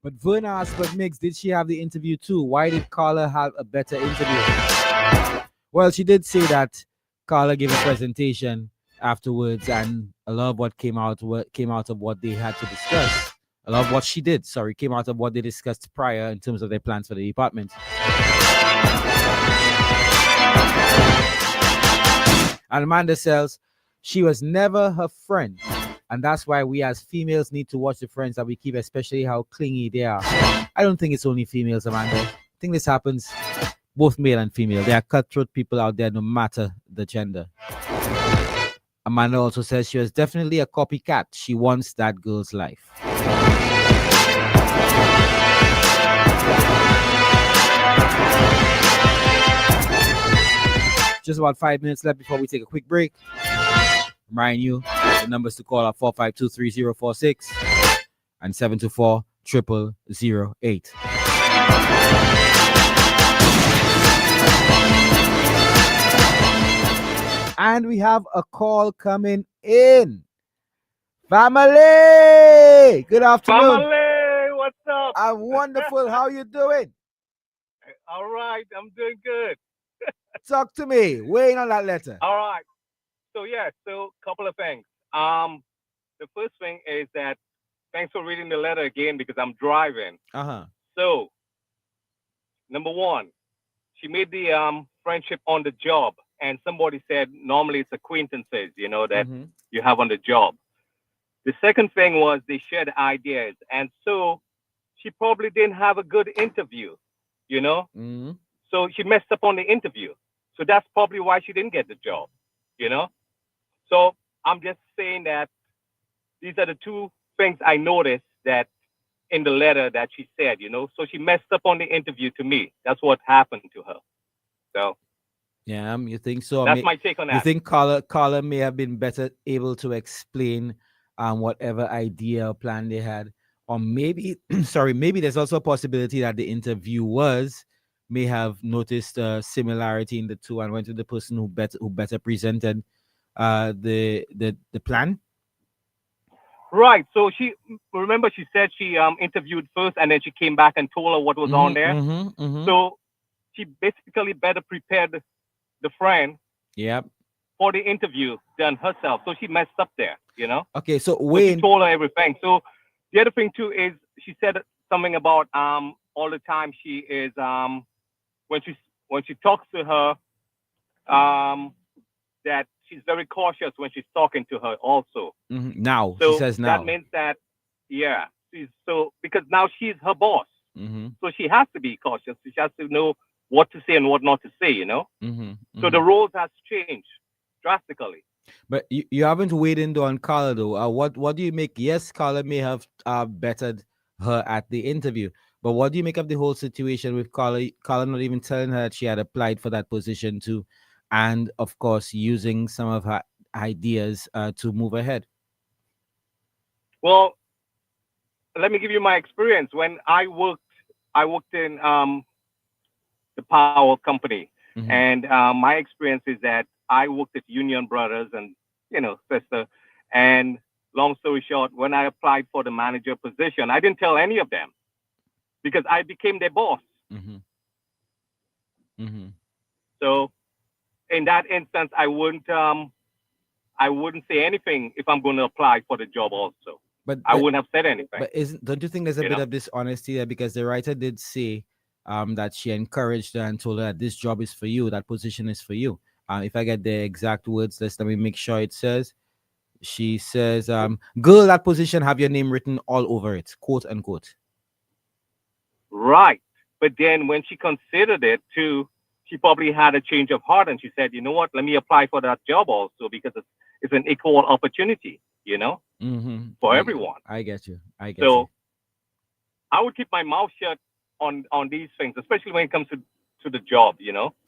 [SPEAKER 10] But Verna asked, but Mix, did she have the interview too? Why did Carla have a better interview? Well, she did say that Carla gave a presentation afterwards, and a lot of what came out of what they had to discuss. A lot of what she did, came out of what they discussed prior in terms of their plans for the department. And Amanda says she was never her friend. And that's why we as females need to watch the friends that we keep, especially how clingy they are. I don't think it's only females, Amanda. I think this happens both male and female. There are cutthroat people out there no matter the gender. Amanda also says she was definitely a copycat. She wants that girl's life. Just about 5 minutes left before we take a quick break. Remind you, the numbers to call are 452-3046 and 724-0008. And we have a call coming in. Family! Good afternoon.
[SPEAKER 18] Family, what's up?
[SPEAKER 10] I'm wonderful. How you doing?
[SPEAKER 18] All right, I'm doing good.
[SPEAKER 10] Talk to me. Weighing on that letter.
[SPEAKER 18] All right. So couple of things. The first thing is that thanks for reading the letter again because I'm driving.
[SPEAKER 10] Uh-huh.
[SPEAKER 18] So, number one, she made the friendship on the job, and somebody said normally it's acquaintances, that you have on the job. The second thing was they shared ideas, and so she probably didn't have a good interview, So she messed up on the interview. So that's probably why she didn't get the job, So I'm just saying that these are the two things I noticed that in the letter that she said, So she messed up on the interview to me. That's what happened to her. So
[SPEAKER 10] yeah, you think so?
[SPEAKER 18] That's my take on that.
[SPEAKER 10] You think Carla may have been better able to explain whatever idea or plan they had, or maybe maybe there's also a possibility that the interviewers may have noticed a similarity in the two and went to the person who better presented the plan.
[SPEAKER 18] Right. So she said she interviewed first and then she came back and told her what was on there. So she basically better prepared the friend for the interview than herself. So she messed up there,
[SPEAKER 10] Okay, so
[SPEAKER 18] she told her everything. So the other thing too is she said something about all the time she is when she talks to her that she's very cautious when she's talking to her also.
[SPEAKER 10] Now
[SPEAKER 18] so
[SPEAKER 10] she says now.
[SPEAKER 18] That means that because now she's her boss. So she has to be cautious. She has to know what to say and what not to say, So the roles has changed drastically.
[SPEAKER 10] But you haven't weighed in on Carla though. What do you make? Yes, Carla may have bettered her at the interview, but what do you make of the whole situation with Carla not even telling her that she had applied for that position too, and of course using some of her ideas to move ahead?
[SPEAKER 18] Well, let me give you my experience. When I worked in the power company, and my experience is that I worked at Union Brothers and sister. And long story short, when I applied for the manager position, I didn't tell any of them because I became their boss. So in that instance, I wouldn't say anything if I'm going to apply for the job also. But I wouldn't have said anything.
[SPEAKER 10] But don't you think there's a bit of dishonesty there? Because the writer did say that she encouraged her and told her that this job is for you, that position is for you. If I get the exact words, let me make sure it says. She says, girl, that position have your name written all over it, quote unquote.
[SPEAKER 18] Right. But then when she considered it too, she probably had a change of heart and she said, you know what, let me apply for that job also because it's an equal opportunity, for everyone.
[SPEAKER 10] I get you.
[SPEAKER 18] So I would keep my mouth shut on these things, especially when it comes to the job,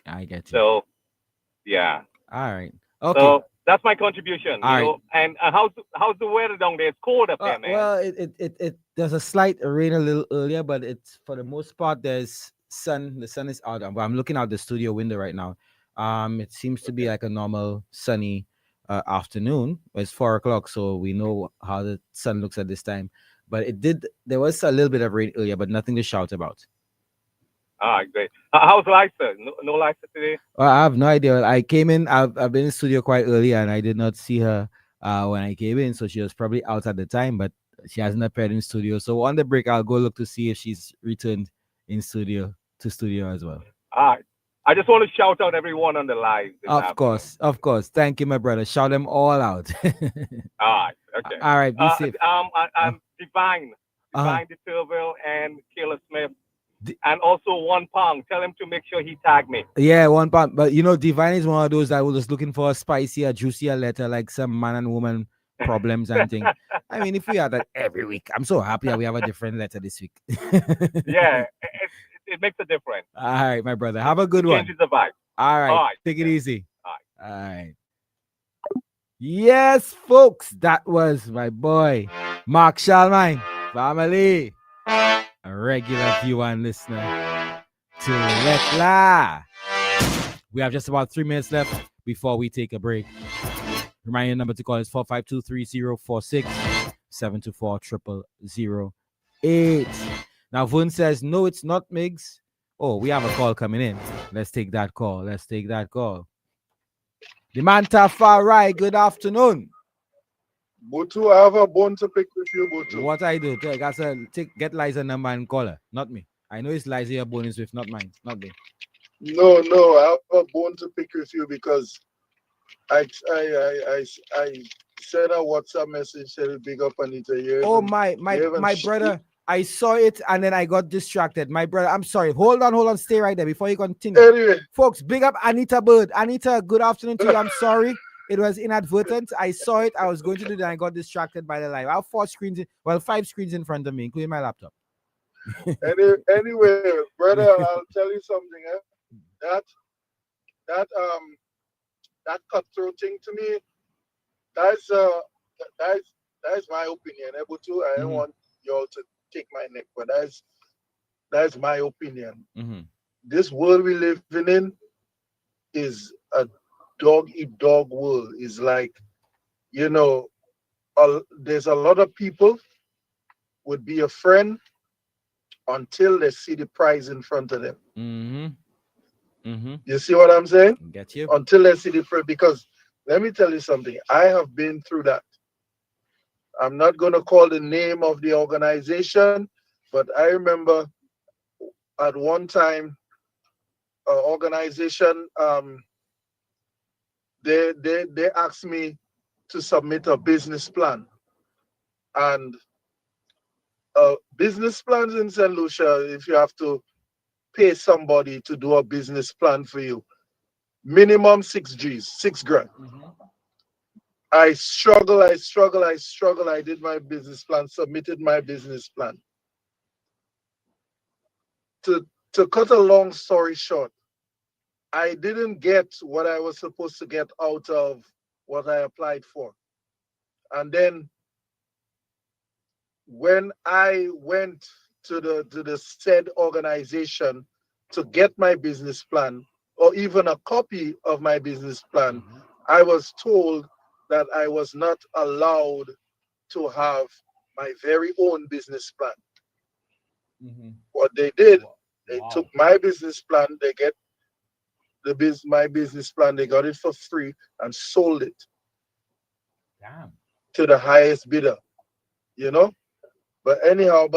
[SPEAKER 10] I get you.
[SPEAKER 18] So, yeah.
[SPEAKER 10] All right. Okay.
[SPEAKER 18] So that's my contribution.
[SPEAKER 10] All right.
[SPEAKER 18] And how's the weather down there? It's cold up there, man.
[SPEAKER 10] Well, it there's a slight rain a little earlier, but it's for the most part there's sun. The sun is out. I'm looking out the studio window right now. It seems to be like a normal sunny afternoon. It's 4 o'clock, so we know how the sun looks at this time. but there was a little bit of rain earlier, but nothing to shout about.
[SPEAKER 18] Great. How's Lisa? No Lisa today?
[SPEAKER 10] Well, I have no idea. I came in. I've been in the studio quite early, and I did not see her when I came in. So she was probably out at the time, but she hasn't appeared in studio. So on the break, I'll go look to see if she's returned in studio as well.
[SPEAKER 18] All right. I just want to shout out everyone on the live.
[SPEAKER 10] Of course. Thank you, my brother. Shout them all out.
[SPEAKER 18] All right. Okay.
[SPEAKER 10] All right. Be safe.
[SPEAKER 18] I'm Divine de Turville and Kayla Smith. And also One Pong. Tell him to make sure he tag me.
[SPEAKER 10] Yeah, 1 pound. But Divine is one of those that was just looking for a spicier, juicier letter, like some man and woman problems and things. I mean, if we had that every week, I'm so happy that we have a different letter this week.
[SPEAKER 18] Yeah, it makes a difference.
[SPEAKER 10] All right, my brother. Have a good one.
[SPEAKER 18] Changes the vibe.
[SPEAKER 10] All right.
[SPEAKER 18] All right.
[SPEAKER 10] Take it easy.
[SPEAKER 18] All
[SPEAKER 10] right. Yes, folks. That was my boy, Mark Shalmine. Family. A regular viewer and listener to Lettre. We have just about 3 minutes left before we take a break. Remind your number to call is 452-3046 724-0008. Now Vun says, no, it's not Migs. Oh, we have a call coming in. Let's take that call. The man Tafari, good afternoon.
[SPEAKER 19] Butu, I have a bone to pick with you, Butu.
[SPEAKER 10] What I do? I got to get Liza number and call her, not me. I know it's Liza your bone is with, not mine, not me.
[SPEAKER 19] No, I have a bone to pick with you because I sent a WhatsApp message saying big up Anita here.
[SPEAKER 10] Oh my brother, I saw it and then I got distracted. My brother, I'm sorry. Hold on, stay right there before you continue.
[SPEAKER 19] Anyway.
[SPEAKER 10] Folks, big up Anita Bird. Anita, good afternoon to you. I'm sorry. It was inadvertent. I saw it. I was going to do that. I got distracted by the live. I have 5 screens in front of me, including my laptop.
[SPEAKER 19] Anyway, brother, I'll tell you something. That cutthroat thing to me, that's my opinion. Butu, I don't want y'all to take my neck, but that's my opinion. This world we live in is a dog-eat-dog world. Is like, there's a lot of people would be a friend until they see the prize in front of them. You see what I'm saying?
[SPEAKER 10] Get you.
[SPEAKER 19] Until they see the prize, because let me tell you something. I have been through that. I'm not going to call the name of the organization, but I remember at one time, organization, they asked me to submit a business plan. And business plans in St. Lucia, if you have to pay somebody to do a business plan for you, minimum 6 grand. I struggle. I did my business plan, submitted my business plan. To cut a long story short, I didn't get what I was supposed to get out of what I applied for. And then when I went to the said organization to get my business plan, or even a copy of my business plan, I was told that I was not allowed to have my very own business plan. What they did, they took my business plan, they get my business plan, they got it for free and sold it to the highest bidder, But anyhow,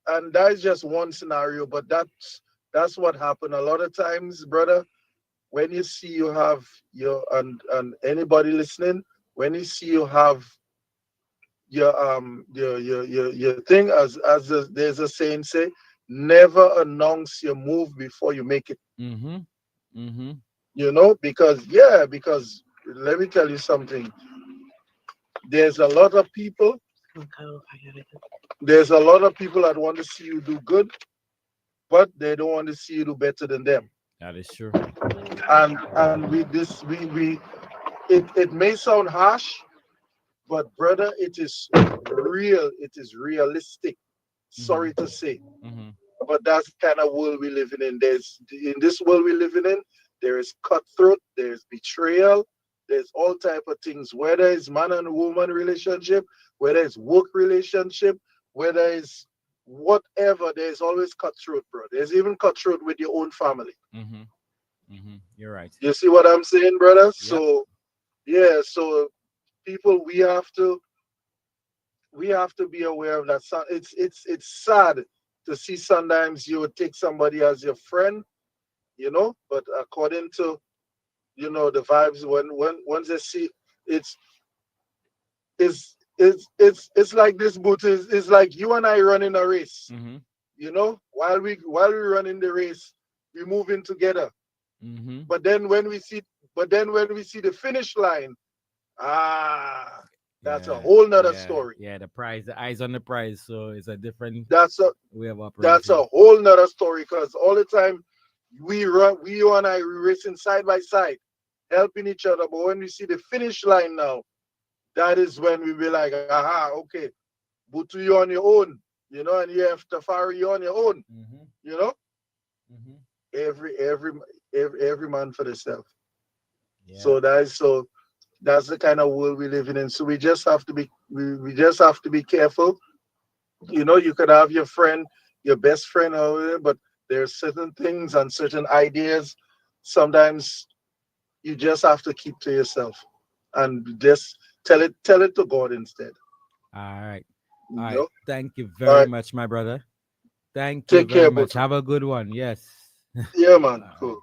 [SPEAKER 19] and that's just one scenario, but that's what happened a lot of times, brother. When you see you have and anybody listening, when you see you have your thing, as there's a saying say, never announce your move before you make it. Because let me tell you something. There's a lot of people that want to see you do good, but they don't want to see you do better than them.
[SPEAKER 10] That is true.
[SPEAKER 19] And it may sound harsh, but brother, it is real. It is realistic. Sorry to say, but that's the kind of world we live in. In this world we live in, there is cutthroat, there's betrayal, there's all type of things. Whether it's man and woman relationship, whether it's work relationship, whether it's whatever, there's always cutthroat, bro. There's even cutthroat with your own family.
[SPEAKER 10] You're right.
[SPEAKER 19] You see what I'm saying, brother?
[SPEAKER 10] Yep.
[SPEAKER 19] So yeah, so people, we have to be aware of that. So it's sad to see sometimes you would take somebody as your friend, but according to the vibes, when once they see it's like this boot is like you and I running a race. While we running the race, we move in together. But then when we see the finish line, that's a whole nother story.
[SPEAKER 10] Yeah, the prize, the eyes on the prize. So it's a different way of operating.
[SPEAKER 19] That's a whole nother story, because all the time you and I racing side by side, helping each other. But when we see the finish line now, that is when we be like, aha, okay, Butu, you on your own, and you have Tafari, you on your own, every man for themselves. So that's the kind of world we're living in. So we just have to be careful. You could have your friend, your best friend, but there are certain things and certain ideas sometimes you just have to keep to yourself and just tell it to God instead.
[SPEAKER 10] All right. Thank you very much, my brother. Thank you
[SPEAKER 19] Take
[SPEAKER 10] very
[SPEAKER 19] care,
[SPEAKER 10] much.
[SPEAKER 19] Butu.
[SPEAKER 10] Have a good one. Yes.
[SPEAKER 19] Yeah, man. Cool.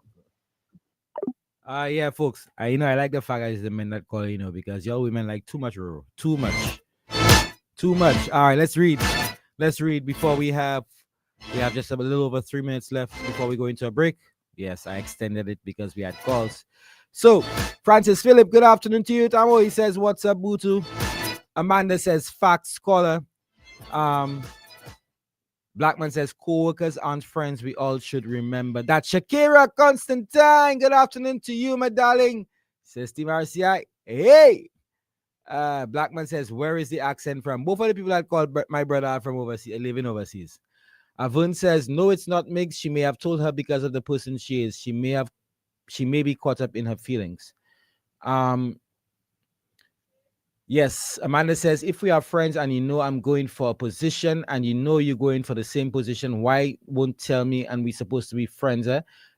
[SPEAKER 10] Yeah, folks. I like the fact that it's the men that call, because y'all women like too much, too much. All right, let's read before we have just a little over 3 minutes left before we go into a break. Yes, I extended it because we had calls. So, Francis Philip, good afternoon to you. Tamo, he says, what's up, Butu? Amanda says, facts caller. Blackman says, co-workers aren't friends. We all should remember that. Shakira Constantine, good afternoon to you, my darling. Says Steve RCI, hey. Blackman says, where is the accent from? Both of the people that called my brother are from overseas, living overseas. Avun says, no, it's not Migs. She may have told her because of the person she is. She may be caught up in her feelings. Yes, Amanda says, if we are friends and I'm going for a position and you're going for the same position, why won't tell me and we're supposed to be friends?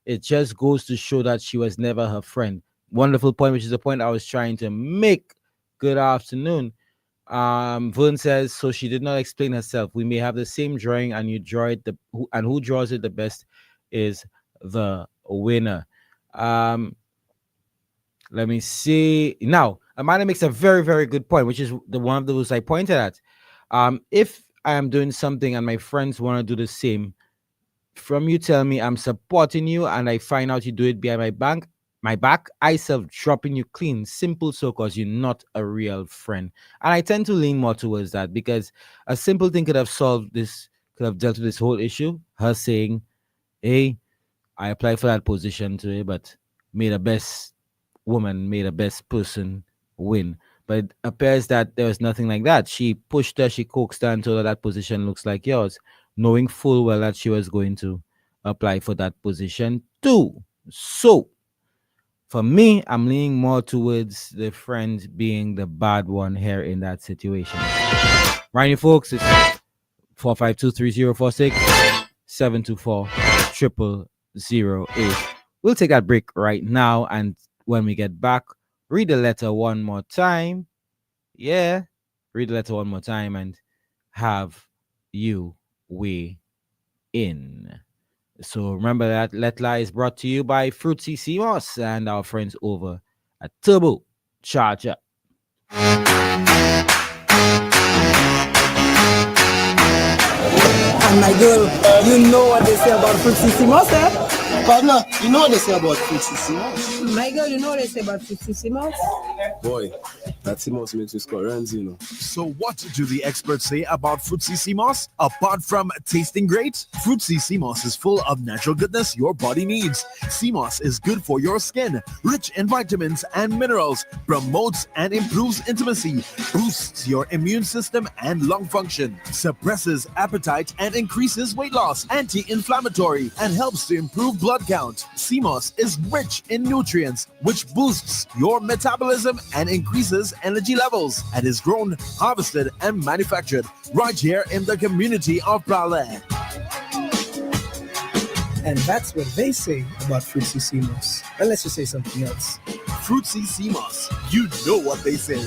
[SPEAKER 10] It just goes to show that she was never her friend. Wonderful point, which is the point I was trying to make. Good afternoon. Vern says, so she did not explain herself. We may have the same drawing and you draw it, and who draws it the best is the winner. Let me see. Now, Amanda makes a very, very good point, which is the one of those I pointed at. If I am doing something and my friends want to do the same, from you tell me I'm supporting you and I find out you do it behind my back, I self-dropping you clean. Simple, so because you're not a real friend. And I tend to lean more towards that because a simple thing could have dealt with this whole issue. Her saying, hey, I applied for that position today, but may the best woman, may the best person win. But it appears that there was nothing like that. She pushed her, she coaxed her and told her that position looks like yours, knowing full well that she was going to apply for that position too. So, for me, I'm leaning more towards the friend being the bad one here in that situation. Right, you folks, it's 452-3046, 724-0008. We'll take that break right now, and when we get back, read the letter one more time. Yeah, read the letter one more time and have you weigh in. So remember that Lettre is brought to you by Fruitsy CMOS and our friends over at Turbo Charger.
[SPEAKER 6] And my girl, you know what they say about Fruitsy CMOS, eh?
[SPEAKER 20] Partner, you know what they say about Fruitsy CMOS?
[SPEAKER 6] My girl, you know what they say about Fruitsy CMOS?
[SPEAKER 4] Boy, that CMOS makes you score runs,
[SPEAKER 5] So what do the experts say about Fruitsy CMOS? Apart from tasting great, Fruitsy CMOS is full of natural goodness your body needs. CMOS is good for your skin, rich in vitamins and minerals, promotes and improves intimacy, boosts your immune system and lung function, suppresses appetite and increases weight loss, anti-inflammatory, and helps to improve blood count. CMOS is rich in nutrients, which boosts your metabolism and increases highest energy levels and is grown, harvested, and manufactured right here in the community of Brale.
[SPEAKER 6] And that's what they say about Fruitsy CMOS. Unless you say something else.
[SPEAKER 5] Fruitsy CMOS, you know what they say.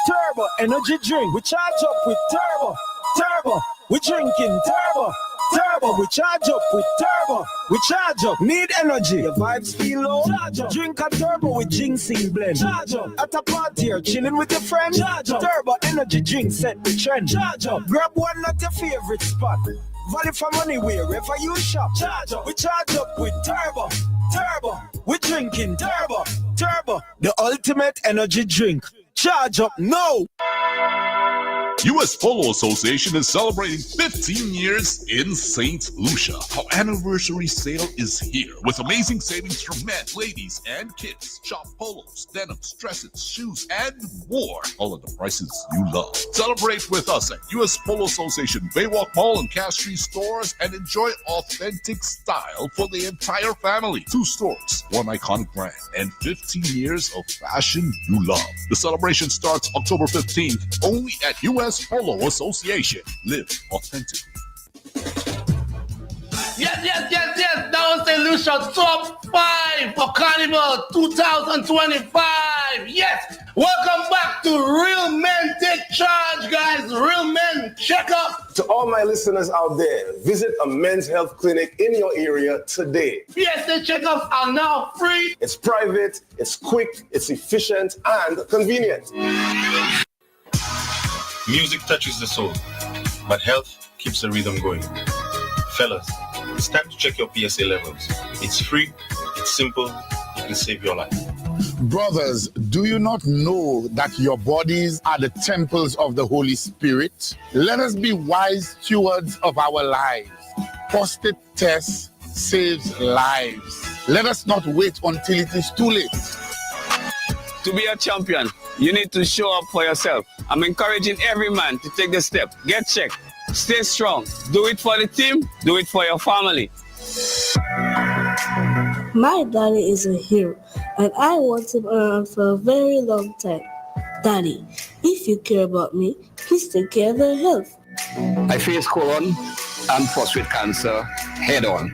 [SPEAKER 21] Turbo energy drink, we charge up with Turbo. Turbo, we drinking Turbo. Turbo, we charge up with Turbo. We charge up, need energy. Your vibes feel low. Charge up. Drink a Turbo with ginseng blend. Charge up. At a party or chilling with your friends. Charge up. Turbo energy drink set the trend. Charge up. Grab one at your favorite spot. Value for money wherever you shop. Charge up. We charge up with Turbo. Turbo, we drinking Turbo. Turbo, the ultimate energy drink. Charge up now.
[SPEAKER 7] U.S. Polo Association is celebrating 15 years in St. Lucia. Our anniversary sale is here with amazing savings for men, ladies, and kids. Shop polos, denims, dresses, shoes, and more. All at the prices you love. Celebrate with us at U.S. Polo Association, Baywalk Mall, and Castries stores and enjoy authentic style for the entire family. 2 stores, 1 iconic brand, and 15 years of fashion you love. The celebration starts October 15th only at U.S. Polo Association. Live authentically.
[SPEAKER 22] Yes. That was St. Lucia top 5 for Carnival 2025. Yes. Welcome back to Real Men Take Charge, guys. Real Men check up.
[SPEAKER 23] To all my listeners out there, visit a men's health clinic in your area today.
[SPEAKER 22] PSA checkups are now free.
[SPEAKER 23] It's private, it's quick, it's efficient, and convenient.
[SPEAKER 24] Music touches the soul, but health keeps the rhythm going. Fellas, it's time to check your PSA levels. It's free, it's simple, it can save your life.
[SPEAKER 25] Brothers, do you not know that your bodies are the temples of the Holy Spirit? Let us be wise stewards of our lives. Prostate test saves lives. Let us not wait until it is too late.
[SPEAKER 26] To be a champion, you need to show up for yourself. I'm encouraging every man to take the step. Get checked. Stay strong. Do it for the team. Do it for your family.
[SPEAKER 27] My daddy is a hero, and I want him around for a very long time. Daddy, if you care about me, please take care of their health.
[SPEAKER 26] I faced colon and prostate cancer head on,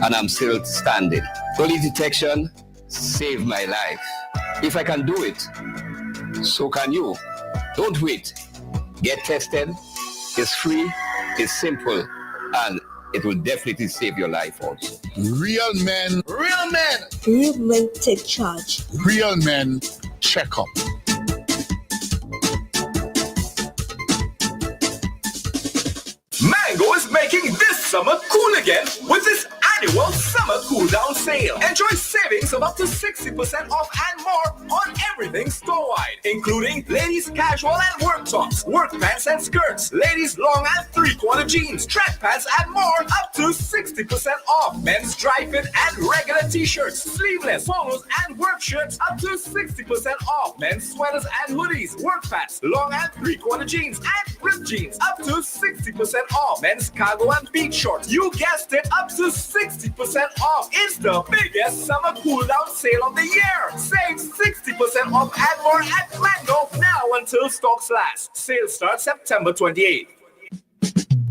[SPEAKER 26] and I'm still standing. Early detection saved my life. If I can do it, so can you. Don't wait. Get tested. It's free, it's simple, and it will definitely save your life also.
[SPEAKER 25] Real men.
[SPEAKER 22] Real men.
[SPEAKER 27] Real men take charge.
[SPEAKER 25] Real men check up.
[SPEAKER 1] Mango is making this summer cool again with this annual summer cool down sale. Enjoy savings of up to 60% off and more on everything store-wide, including ladies' casual and work tops, work pants and skirts, ladies' long and 3/4 jeans, track pants and more, up to 60% off. Men's dry fit and regular t-shirts, sleeveless, polos and work shirts, up to 60% off. Men's sweaters and hoodies, work pants, long and 3/4 jeans and ripped jeans, up to 60% off. Men's cargo and beach shorts, you guessed it, up to 60% off. It's the biggest summer cool down sale of the year. Save 60% off and more at Mango now until stocks last. Sale starts September 28th.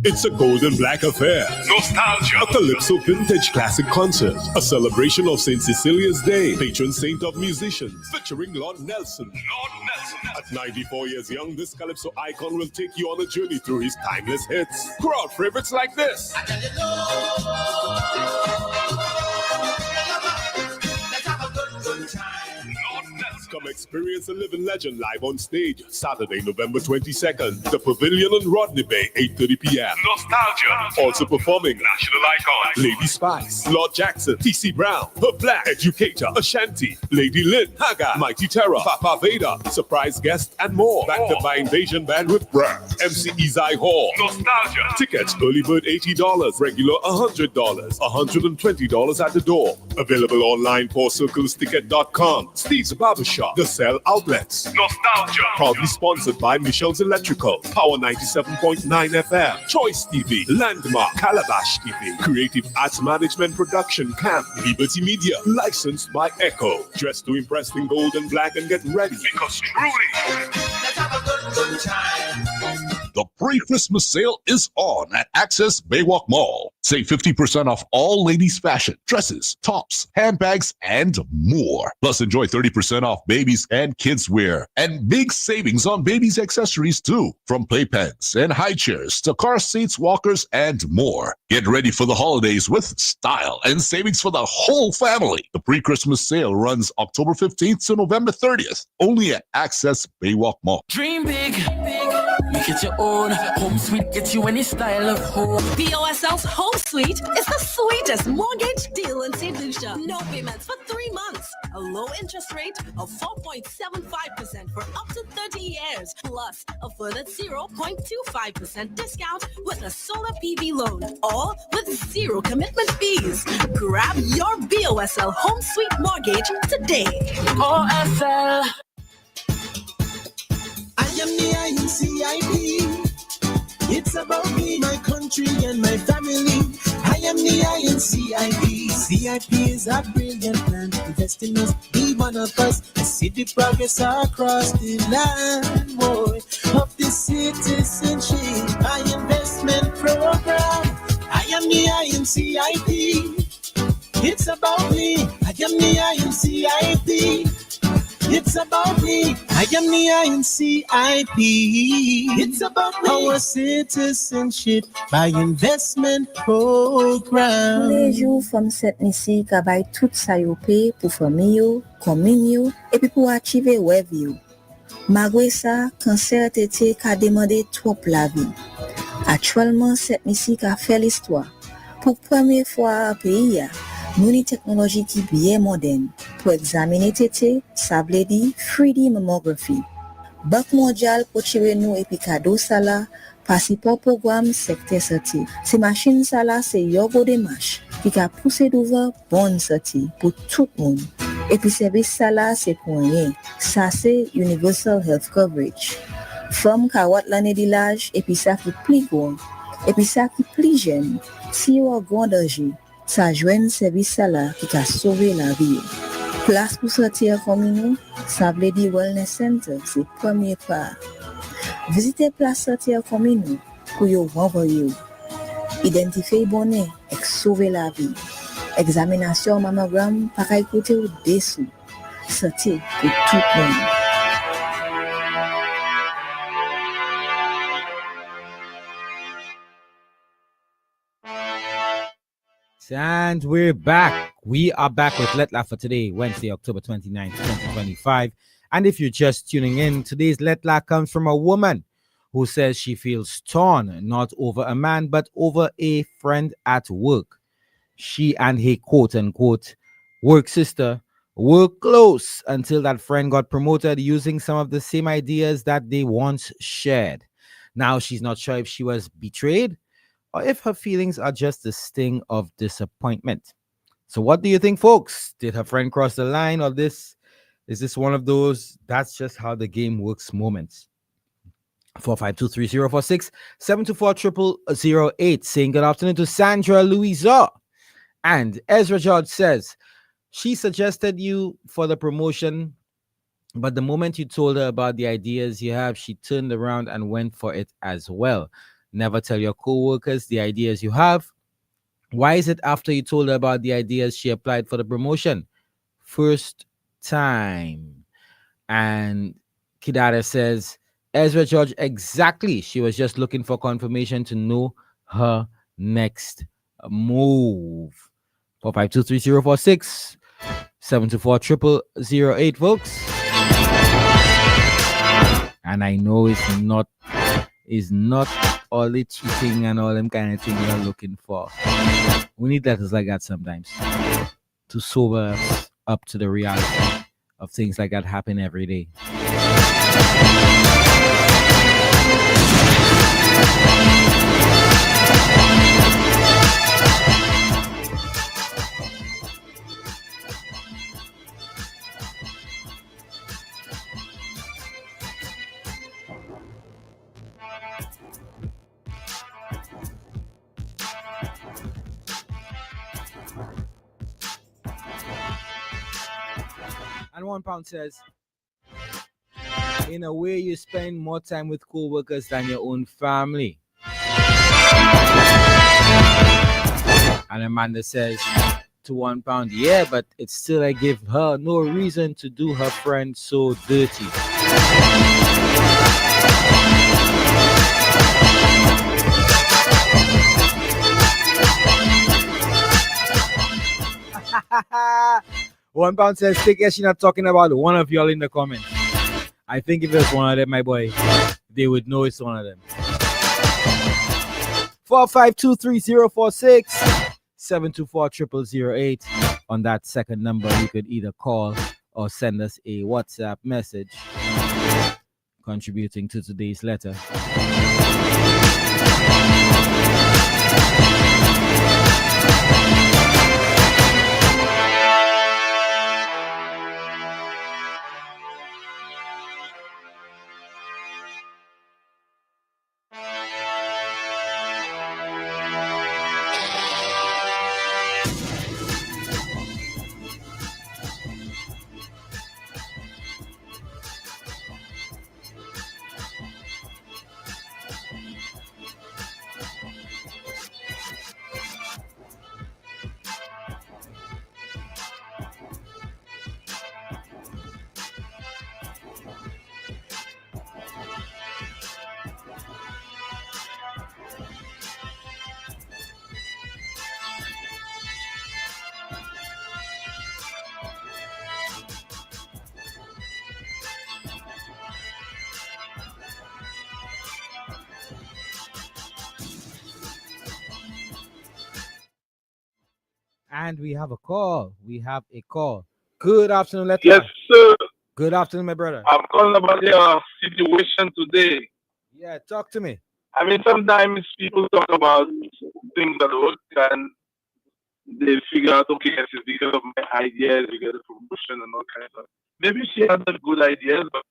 [SPEAKER 28] It's a golden black affair.
[SPEAKER 7] Nostalgia.
[SPEAKER 28] A Calypso Vintage Classic Concert. A celebration of St. Cecilia's Day, patron saint of musicians, featuring Lord Nelson. At 94 years young, this Calypso icon will take you on a journey through his timeless hits. Crowd favorites like this. Come experience a living legend live on stage Saturday, November 22nd. The Pavilion on Rodney Bay, 8:30 p.m.
[SPEAKER 7] Nostalgia.
[SPEAKER 28] Also performing
[SPEAKER 7] National icon
[SPEAKER 28] Lady Spice, Lord Jackson, T.C. Brown, Her Black, Educator, Ashanti, Lady Lynn, Haga, Mighty Terror, Papa Vader, surprise guest, and more. Backed by Invasion Band with Brad, MC Izai Hall.
[SPEAKER 7] Nostalgia.
[SPEAKER 28] Tickets, early bird $80, regular $100, $120 at the door. Available online for circlesticket.com. Steve's Barbershop, The Cell Outlets.
[SPEAKER 1] Nostalgia.
[SPEAKER 28] Proudly sponsored by Michel's Electrical, Power 97.9 FM, Choice TV, Landmark, Calabash TV, Creative Arts Management Production Camp, Liberty Media, licensed by Echo. Dress to impress in gold and black and get ready.
[SPEAKER 1] Because truly, let's have a good time.
[SPEAKER 7] The pre-Christmas sale is on at Access Baywalk Mall. Save 50% off all ladies' fashion, dresses, tops, handbags, and more. Plus, enjoy 30% off babies and kids' wear. And big savings on babies' accessories, too. From playpens and high chairs to car seats, walkers, and more. Get ready for the holidays with style and savings for the whole family. The pre-Christmas sale runs October 15th to November 30th. Only at Access Baywalk Mall.
[SPEAKER 2] Dream big. Make it your own. Home Sweet gets you any style of home.
[SPEAKER 3] BOSL's Home Suite is the sweetest mortgage deal in St. Lucia. No payments for 3 months. A low interest rate of 4.75% for up to 30 years. Plus a further 0.25% discount with a solar PV loan. All with zero commitment fees. Grab your BOSL Home Suite mortgage today.
[SPEAKER 2] OSL.
[SPEAKER 21] I am the INCIP. It's about me, my country, and my family. I am the INCIP. CIP is a brilliant plan. Invest in us, be one of us. I see the progress across the land, boy, of the citizenship. My investment program. I am the INCIP. It's about me. I am the INCIP. It's about me. I am the INCIP. It's about me. Our citizenship by investment program.
[SPEAKER 9] Les jours femmes cette ici qui bay tout ça yo pay pour famille yo, commune yo et puis pour achieve web yo. Malgré ça, cancer tété qu'a demandé trop la vie. Actuellement cette ici qui a fait l'histoire. Pour première fois au pays, nous une technologie qui bien moderne pour examiner tété, ça veut dire 3D mammography. Banque mondiale pour tirer nous et puis cadeau ça là, passeport programme secteur santé. Ces machines ça là c'est yogo démarche qui a poussé d'ouvrir bonne santé pour tout le monde. Et puis service ça là c'est pour rien. Ça c'est universal health coverage. Femme qui a l'année de l'âge et puis ça qui plus grand. Et puis ça qui plus jeune. Si vous avez grand danger, ça joint service ça là qui a sauvé la vie. Place pour sortir comme nous, ça veut dire wellness center, c'est premier pas. Visitez place sortir comme nous pour vous renvoyer. Identifier bonnet et sauver la vie. Examination mammogramme par écouter ou dessous. Sortir pour tout le monde.
[SPEAKER 10] And we're back. We are back with Lettre for today, Wednesday, October 29th, 2025. And if you're just tuning in, today's Lettre comes from a woman who says she feels torn, not over a man, but over a friend at work. She and her quote-unquote work sister were close until that friend got promoted using some of the same ideas that they once shared. Now she's not sure if she was betrayed or if her feelings are just the sting of disappointment. So what do you think, folks? Did her friend cross the line, or is this one of those that's just how the game works moments? 4523046 7240008 saying good afternoon to Sandra Louisa. And Ezra George says she suggested you for the promotion, but the moment you told her about the ideas you have, she turned around and went for it as well. Never tell your co-workers the ideas you have. Why is it after you told her about the ideas she applied for the promotion? First time. And Kidara says, Ezra George, exactly. She was just looking for confirmation to know her next move. 4523046 7240008, folks. And I know it's not all the cheating and all them kind of things you're looking for. We need letters like that sometimes to sober us up to the reality of things like that happen every day. And £1 says, in a way, you spend more time with co-workers than your own family. And Amanda says to £1, yeah, but it's still I give her no reason to do her friend so dirty. £1 says, take care, she's not talking about one of y'all in the comments. I think if it's one of them, my boy, they would know it's one of them. 4523046 7240008. On that second number, you could either call or send us a WhatsApp message contributing to today's letter. And we have a call. We have a call. Good afternoon, Lettre.
[SPEAKER 8] Yes, sir.
[SPEAKER 10] Good afternoon, my brother.
[SPEAKER 8] I'm calling about your situation today.
[SPEAKER 10] Yeah, talk to me.
[SPEAKER 8] I mean, sometimes people talk about things at work and they figure out, okay, yes, it's because of my ideas, we get a promotion and all kinds of. Maybe she has the good ideas, but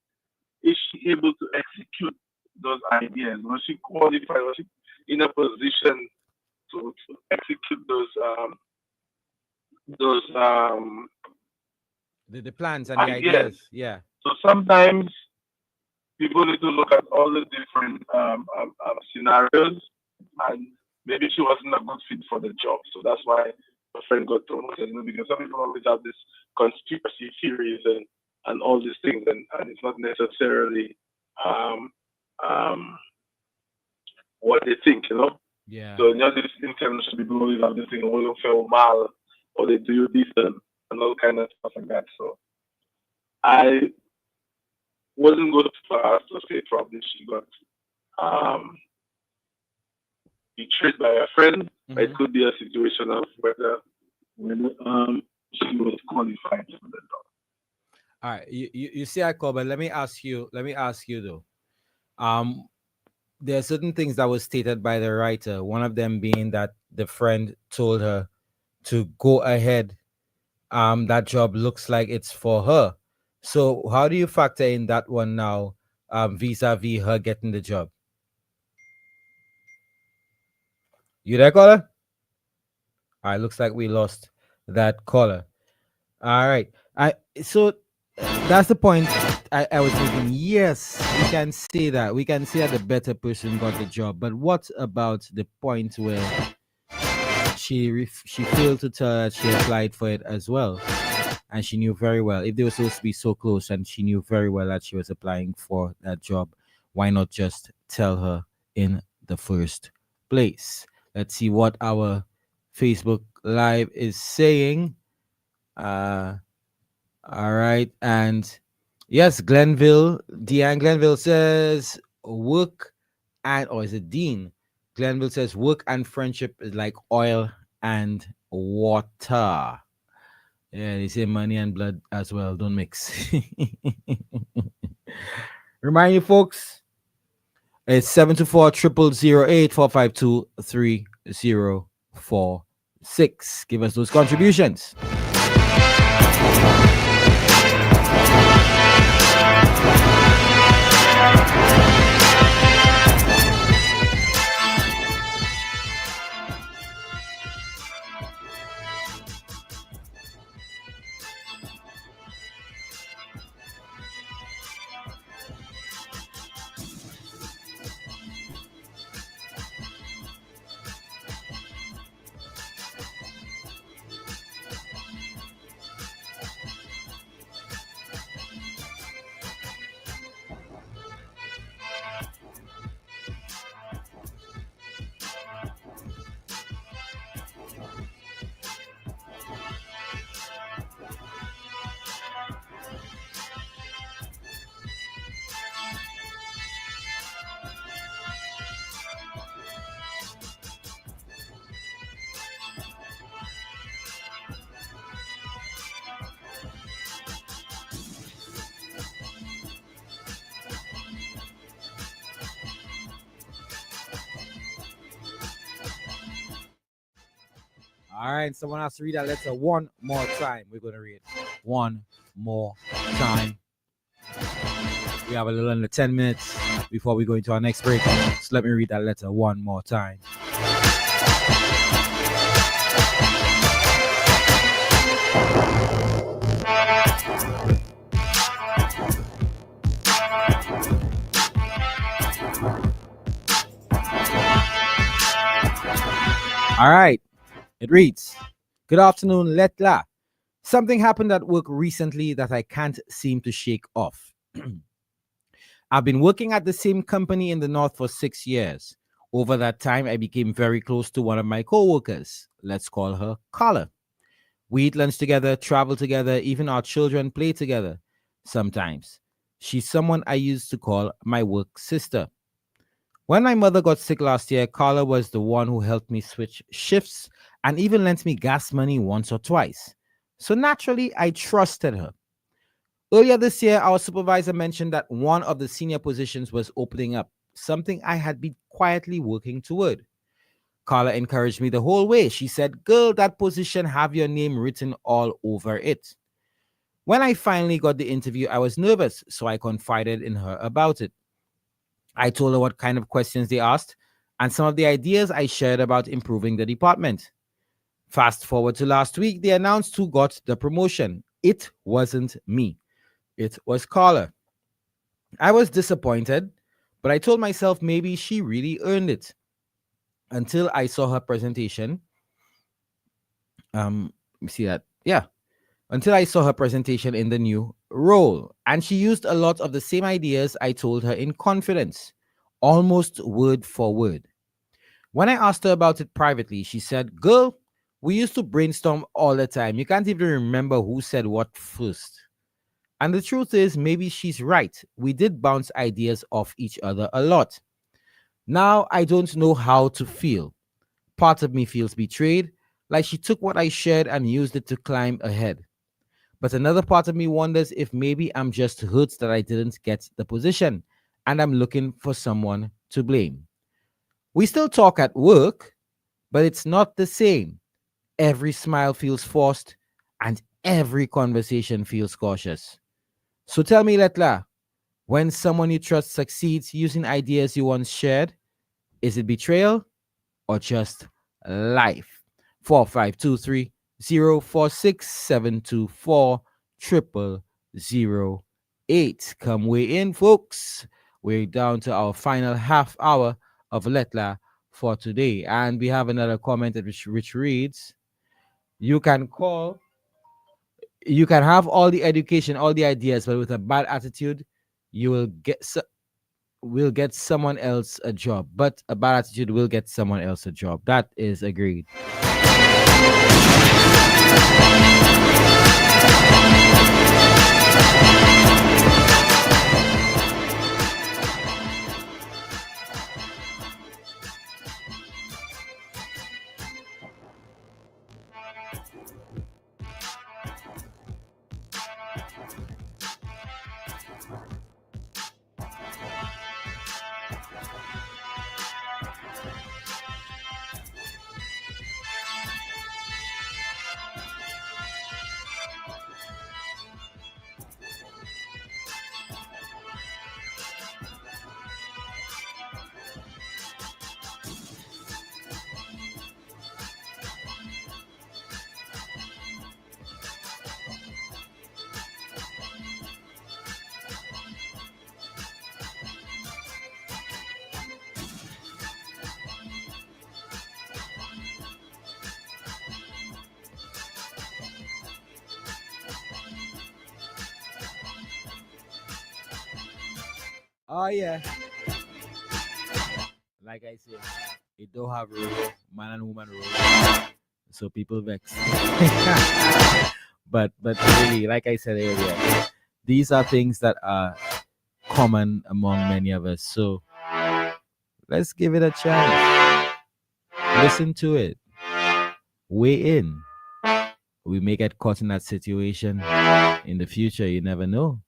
[SPEAKER 8] is she able to execute those ideas? Was she qualified? Was she in a position to execute those
[SPEAKER 10] the plans and the ideas? Yeah.
[SPEAKER 8] So sometimes people need to look at all the different scenarios, and maybe she wasn't a good fit for the job. So that's why her friend got promoted. Because some people always have this conspiracy theories and all these things, and it's not necessarily what they think, you know.
[SPEAKER 10] Yeah.
[SPEAKER 8] So this international people always have this thing, oh, you feel mal, or they do you this and all kind of stuff like that. So I wasn't good for us to say probably she got betrayed by a friend. But it could be a situation of whether she was qualified for the job.
[SPEAKER 10] All right, you see, I call, but let me ask you though. There are certain things that was stated by the writer. One of them being that the friend told her to go ahead. That job looks like it's for her. So how do you factor in that one now, vis-a-vis her getting the job? You there, caller? All right, looks like we lost that caller. All right. So that's the point I was making. Yes, we can say that. We can say that the better person got the job. But what about the point where she failed to tell her that she applied for it as well? And she knew very well, if they were supposed to be so close and she knew very well that she was applying for that job, why not just tell her in the first place? Let's see what our Facebook Live is saying. All right. And yes, Deanne Glenville says work and, or is it Dean? Glenville says work and friendship is like oil and water. Yeah, they say money and blood as well. Don't mix. Remind you, folks, it's 724-0008 452-3046. Give us those contributions. All right, someone has to read that letter one more time. We're going to read one more time. We have a little under 10 minutes before we go into our next break. So let me read that letter one more time. All right. It reads, "Good afternoon, Lettre. Something happened at work recently that I can't seem to shake off. I've been working at the same company in the North for 6 years. Over that time, I became very close to one of my co-workers. Let's call her Carla. We eat lunch together, travel together, even our children play together sometimes. She's someone I used to call my work sister. When my mother got sick last year, Carla was the one who helped me switch shifts and even lent me gas money once or twice. So naturally, I trusted her. Earlier this year, our supervisor mentioned that one of the senior positions was opening up, something I had been quietly working toward. Carla encouraged me the whole way. She said, "Girl, that position have your name written all over it." When I finally got the interview, I was nervous, so I confided in her about it. I told her what kind of questions they asked and some of the ideas I shared about improving the department. Fast forward to last week, they announced who got the promotion. It wasn't me. It was Carla. I was disappointed, but I told myself maybe she really earned it. Until I saw her presentation. Let me see that. Yeah. Until I saw her presentation in the new role. And she used a lot of the same ideas I told her in confidence, almost word for word. When I asked her about it privately, she said, "Girl, we used to brainstorm all the time. You can't even remember who said what first." And the truth is, maybe she's right. We did bounce ideas off each other a lot. Now I don't know how to feel. Part of me feels betrayed, like she took what I shared and used it to climb ahead. But another part of me wonders if maybe I'm just hurt that I didn't get the position and I'm looking for someone to blame. We still talk at work, but it's not the same. Every smile feels forced and every conversation feels cautious. So tell me, Lettre, when someone you trust succeeds using ideas you once shared, is it betrayal or just life? 4523-046-724-0008. Come weigh in, folks. We're down to our final half hour of Lettre for today. And we have another comment which reads, "You can have all the education, all the ideas, but with a bad attitude, you will get someone else a job. But a bad attitude will get someone else a job." That is agreed. Oh yeah. Like I said, it don't have role, man and woman role. So people vex. but really, like I said earlier, these are things that are common among many of us. So let's give it a chance. Listen to it. Weigh in. We may get caught in that situation in the future. You never know.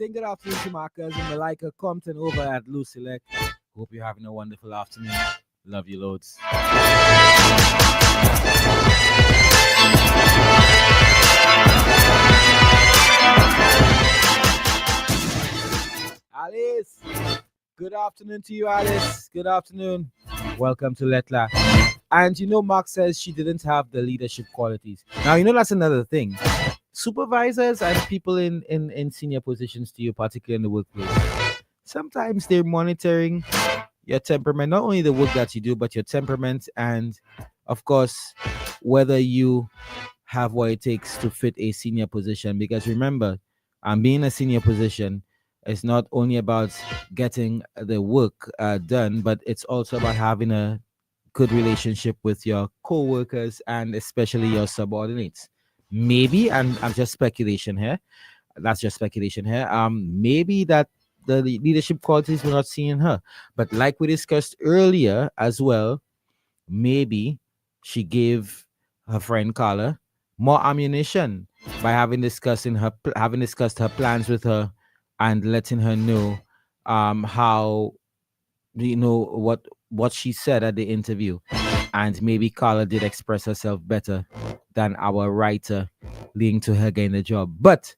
[SPEAKER 10] Saying good afternoon to my cousin Malika Compton over at Lou Select. Hope you're having a wonderful afternoon. Love you loads. Alice, good afternoon to you, Alice. Good afternoon. Welcome to Lettre. And you know, Mark says she didn't have the leadership qualities. Now, you know, that's another thing. Supervisors and people in senior positions to you, particularly in the workplace, sometimes they're monitoring your temperament, not only the work that you do, but your temperament and, of course, whether you have what it takes to fit a senior position. Because remember, being a senior position is not only about getting the work done, but it's also about having a good relationship with your co-workers and especially your subordinates. Maybe, and I'm just speculation here. That's just speculation here. Maybe that the leadership qualities we're not seeing in her, but like we discussed earlier as well, maybe she gave her friend Carla more ammunition by having discussed her plans with her and letting her know how, you know, what she said at the interview. And maybe Carla did express herself better than our writer leading to her getting the job. But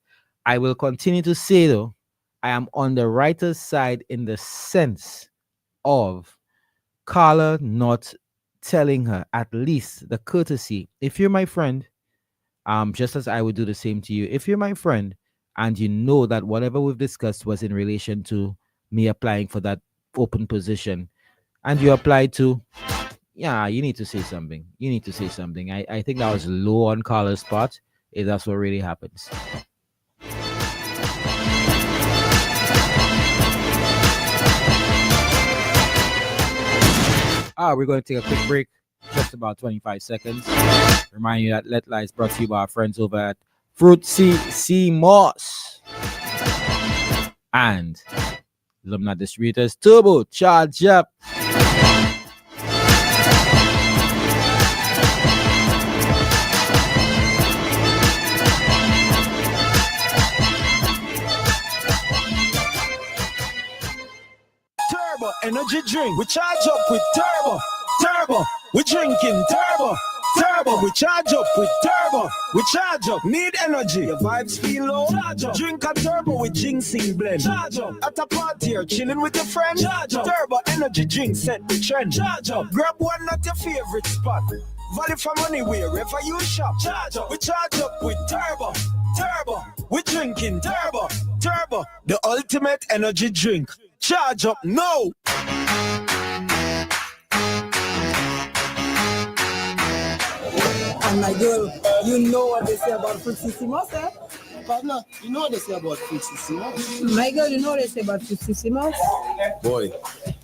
[SPEAKER 10] I will continue to say, though, I am on the writer's side in the sense of Carla not telling her at least the courtesy. If you're my friend, just as I would do the same to you, if you're my friend and you know that whatever we've discussed was in relation to me applying for that open position and you applied to, yeah, you need to say something. You need to say something. I think that was low on Carla's part, if that's what really happens. We're going to take a quick break, just about 25 seconds. Remind you that Lettre is brought to you by our friends over at Fruitsy Moss and Lumna Distributors Turbo Charge Up.
[SPEAKER 21] Turbo energy drink. We charge up with turbo. Turbo. We drinking turbo. Turbo. We charge up with turbo. We charge up. Need energy. Your vibes feel low. Charge up. Drink a turbo with ginseng blend. Charge up. At a party or chilling with your friend. Charge up. Turbo energy drink set the trend. Charge up. Grab one at your favorite spot. Value for money wherever you shop. Charge up. We charge up with turbo. Turbo. We drinking turbo. Turbo. The ultimate energy drink. Charge up no.
[SPEAKER 6] And my girl, you know what they say about Fruitsy Moss, eh?
[SPEAKER 20] Partner, you know what they say about Fruitsy Moss?
[SPEAKER 6] My girl, you know what they say about Fruitsy Moss?
[SPEAKER 4] Boy,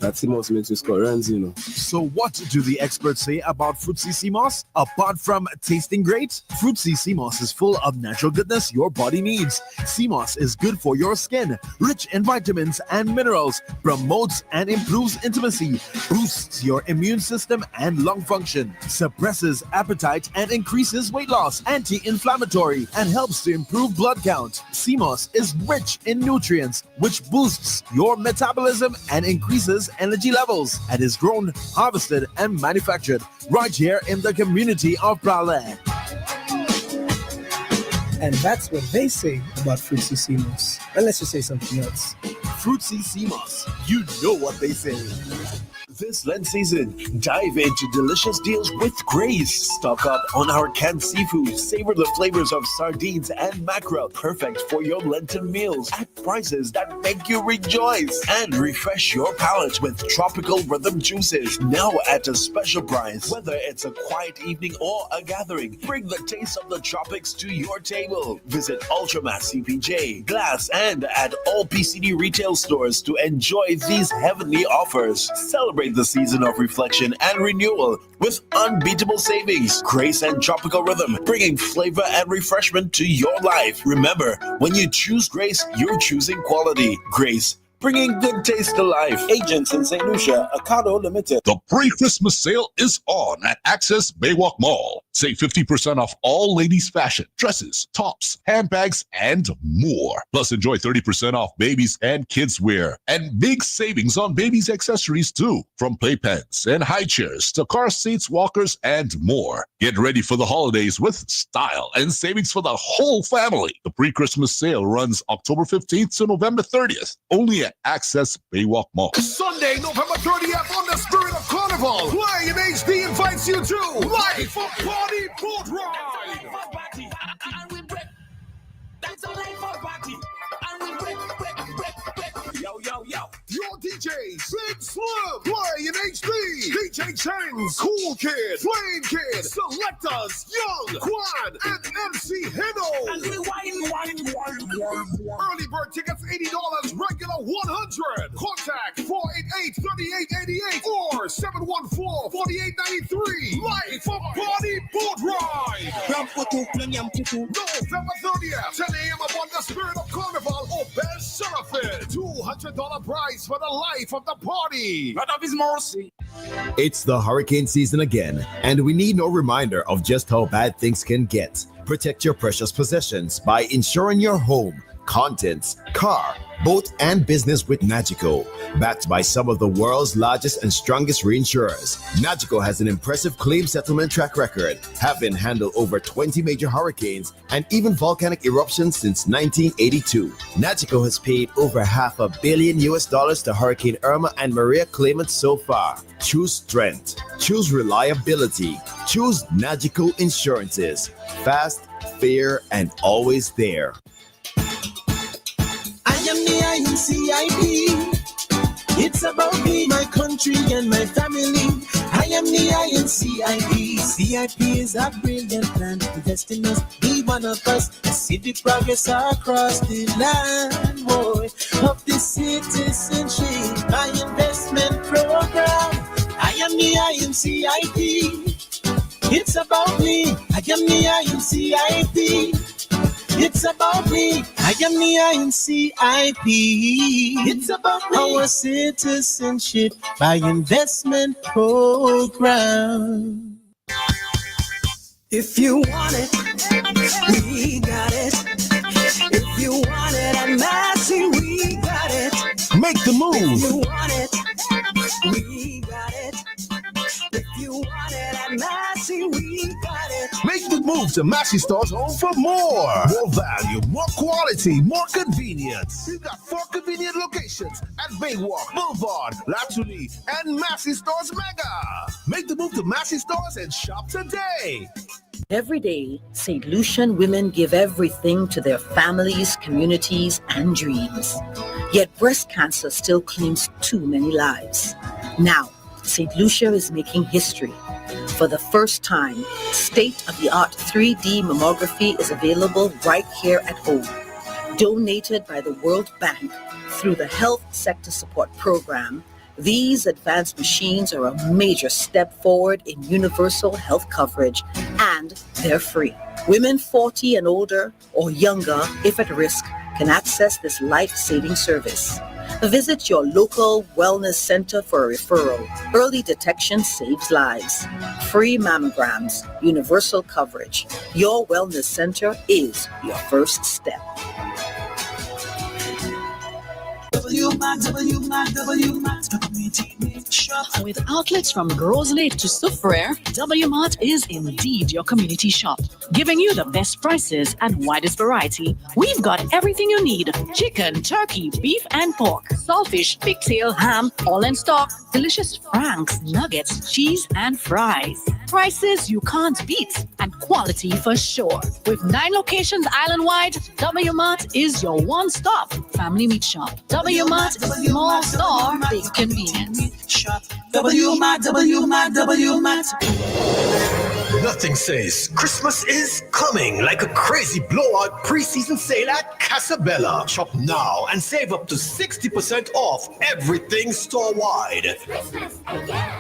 [SPEAKER 4] that Moss makes you score runs, you know.
[SPEAKER 5] So what do the experts say about Fruitsy Moss? Apart from tasting great, Fruitsy Moss is full of natural goodness your body needs. Sea moss is good for your skin, rich in vitamins and minerals, promotes and improves intimacy, boosts your immune system and lung function, suppresses appetite and increases weight loss, anti-inflammatory, and helps to improve blood count. Sea moss is rich in nutrients, which boosts your metabolism and increases energy levels, and is grown, harvested, and manufactured right here in the community of Prale.
[SPEAKER 6] And that's what they say about Fruitsy Moss. Unless you say something else.
[SPEAKER 5] Fruitsy Moss, you know what they say. This Lent season, dive into delicious deals with Grace. Stock up on our canned seafood. Savor the flavors of sardines and mackerel, perfect for your Lenten meals at prices that make you rejoice. And refresh your palate with tropical rhythm juices, now at a special price. Whether it's a quiet evening or a gathering, bring the taste of the tropics to your table. Visit Ultramax CPJ, Glass, and at all PCD retail stores to enjoy these heavenly offers. Celebrate the season of reflection and renewal with unbeatable savings. Grace and Tropical Rhythm, bringing flavor and refreshment to your life. Remember, when you choose Grace, you're choosing quality. Grace,
[SPEAKER 21] bringing good taste to life. Agents in St. Lucia, Ocado Limited.
[SPEAKER 7] The pre-Christmas sale is on at Access Baywalk Mall. Save 50% off all ladies' fashion, dresses, tops, handbags, and more. Plus, enjoy 30% off babies and kids' wear. And big savings on babies' accessories, too. From playpens and high chairs to car seats, walkers, and more. Get ready for the holidays with style and savings for the whole family. The pre-Christmas sale runs October 15th to November 30th. Only at Access Baywalk Mall.
[SPEAKER 11] Sunday, November 30th on the Spirit of Carnival. Play in HD invites you to Life of Party Boat Ride. Yo. Your DJs, Big Slim, Play in HD, DJ Chang's, Cool Kid, Flame Kid, Selectors, Young, Quan, and MC Hino. Early bird tickets $80, regular $100. Contact 488-3888 or 714-4893. Life of Party Boat Ride. November 30th, 10 a.m. upon the Spirit of Carnival or Best Seraphin. $200 prize for the life of the party. God of His mercy.
[SPEAKER 5] It's the hurricane season again, and we need no reminder of just how bad things can get. Protect your precious possessions by insuring your home, contents, car, boat, and business with Nagico. Backed by some of the world's largest and strongest reinsurers, Nagico has an impressive claim settlement track record, having handled over 20 major hurricanes and even volcanic eruptions since 1982. Nagico has paid over $500 million to Hurricane Irma and Maria claimants so far. Choose strength. Choose reliability. Choose Nagico Insurances. Fast, fair, and always there.
[SPEAKER 21] I am the INCIP. It's about me, my country, and my family. I am the INCIP. CIP is a brilliant plan. Invest in us, be one of us. See the progress across the land, boy. Of the citizenship, my investment program. I am the INCIP. It's about me. I am the INCIP. It's about me. I am the INCIP. It's about me. Our citizenship by investment program.
[SPEAKER 12] If you want it, we got it. If you want it at Massey, we got it.
[SPEAKER 5] Make the move.
[SPEAKER 12] If you want it, we got it. If you want it at Massey, we got it.
[SPEAKER 5] Make the move to Massey Stores Home for more. More value, more quality, more convenience. We've got 4 convenient locations at Baywalk, Boulevard, La Tulie, and Massey Stores Mega. Make the move to Massey Stores and shop today.
[SPEAKER 13] Every day, St. Lucian women give everything to their families, communities, and dreams. Yet breast cancer still claims too many lives. Now, St. Lucia is making history. For the first time, state-of-the-art 3D mammography is available right here at home. Donated by the World Bank through the Health Sector Support Program, these advanced machines are a major step forward in universal health coverage, and they're free. Women 40 and older or younger, if at risk, can access this life-saving service. Visit your local wellness center for a referral. Early detection saves lives. Free mammograms, universal coverage. Your wellness center is your first step.
[SPEAKER 3] With outlets from Gros Lake to Soufriere, W-Mart is indeed your community shop. Giving you the best prices and widest variety. We've got everything you need. Chicken, turkey, beef and pork, saltfish, pigtail, ham, all in stock. Delicious franks, nuggets, cheese and fries. Prices you can't beat and quality for sure. With 9 locations island-wide, W-Mart is your one-stop family meat shop. W-Mart, small store, big convenience.
[SPEAKER 21] W-Mart.
[SPEAKER 11] Nothing says Christmas is coming like a crazy blowout preseason sale at Casabella. Shop now and save up to 60% off everything store-wide.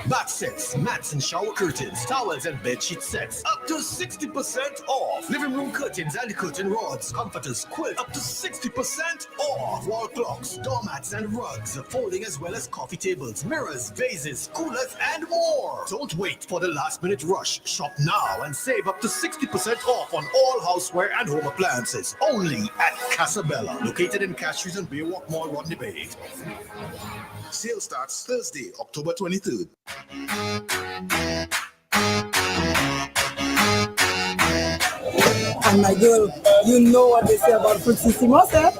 [SPEAKER 11] Bath sets, mats and shower curtains, towels and bedsheet sets, up to 60% off. Living room curtains and curtain rods, comforters, quilt, up to 60% off. Wall clocks, doormats and rugs, folding as well as coffee tables, mirrors, vases, coolers, and more. Don't wait for the last-minute rush. Shop now and save up to 60% off on all houseware and home appliances. Only at Casabella, located in Cash Street and Baywalk Mall, Rodney Bay. Sale starts Thursday, October 23rd.
[SPEAKER 6] And my girl, you know what they say about Fruitsissimos, eh?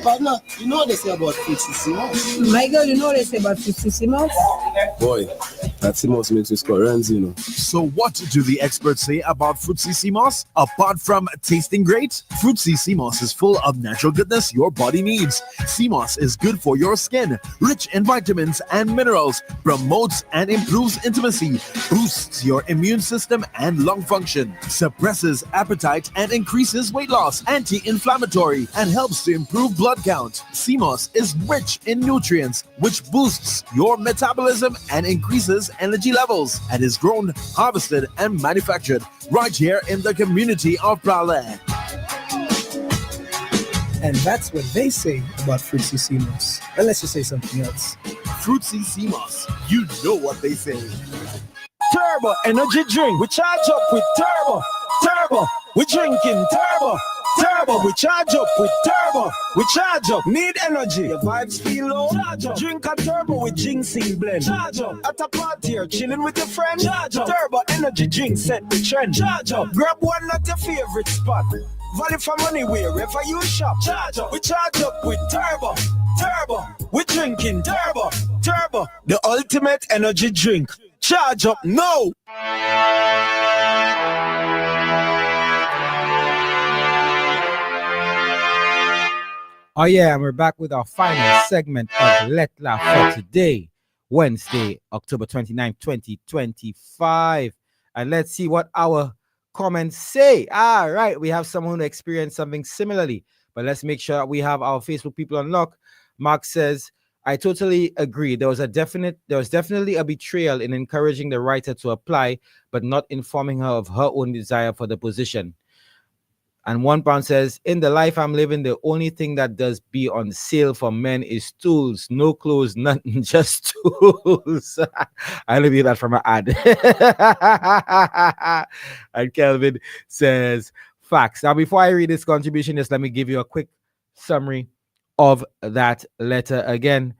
[SPEAKER 20] Partner, you know what they say about Fruitsissimos?
[SPEAKER 6] My girl, you know what they say about Fruitsissimos?
[SPEAKER 4] Boy, that Simos makes me score runs, you know.
[SPEAKER 5] So what do the experts say about Fruitsissimos? Apart from tasting great, Fruitsissimos is full of natural goodness your body needs. Simos is good for your skin, rich in vitamins and minerals, promotes and improves intimacy, boosts your immune system and lung function, suppresses appetite and increases weight loss, anti-inflammatory, and helps to improve blood count. Simos is rich in nutrients, which boosts your metabolism and increases energy levels, and is grown, harvested, and manufactured right here in the community of Prague.
[SPEAKER 20] And that's what they say about Fruitsissimos. Unless you say something else.
[SPEAKER 5] Fruitsissimos, you know what they say.
[SPEAKER 21] Turbo energy drink. We charge up with Turbo. Turbo. We drinking Turbo. Turbo. We charge up with Turbo. We charge up. Need energy. Your vibes feel low. Charge up. Drink a Turbo with ginseng blend. Charge up. At a party or chilling with your friend. Charge up. Turbo energy drink set the trend. Charge up. Grab one at your favorite spot. Value for money wherever you shop. Charge up. We charge up with Turbo. Turbo. We drinking Turbo. Turbo. The ultimate energy drink. Charge up now.
[SPEAKER 10] Oh yeah, and we're back with our final segment of Lettre for today, Wednesday, October 29th, 2025. And let's see what our comments say. All right, we have someone who experienced something similarly, but let's make sure we have our Facebook people on lock. Mark says, I totally agree. There was definitely a betrayal in encouraging the writer to apply, but not informing her of her own desire for the position. And £1 says, in the life I'm living, the only thing that does be on sale for men is tools. No clothes, nothing, just tools. I love you that from an ad. And Kelvin says, facts. Now, before I read this contribution, just let me give you a quick summary of that letter again.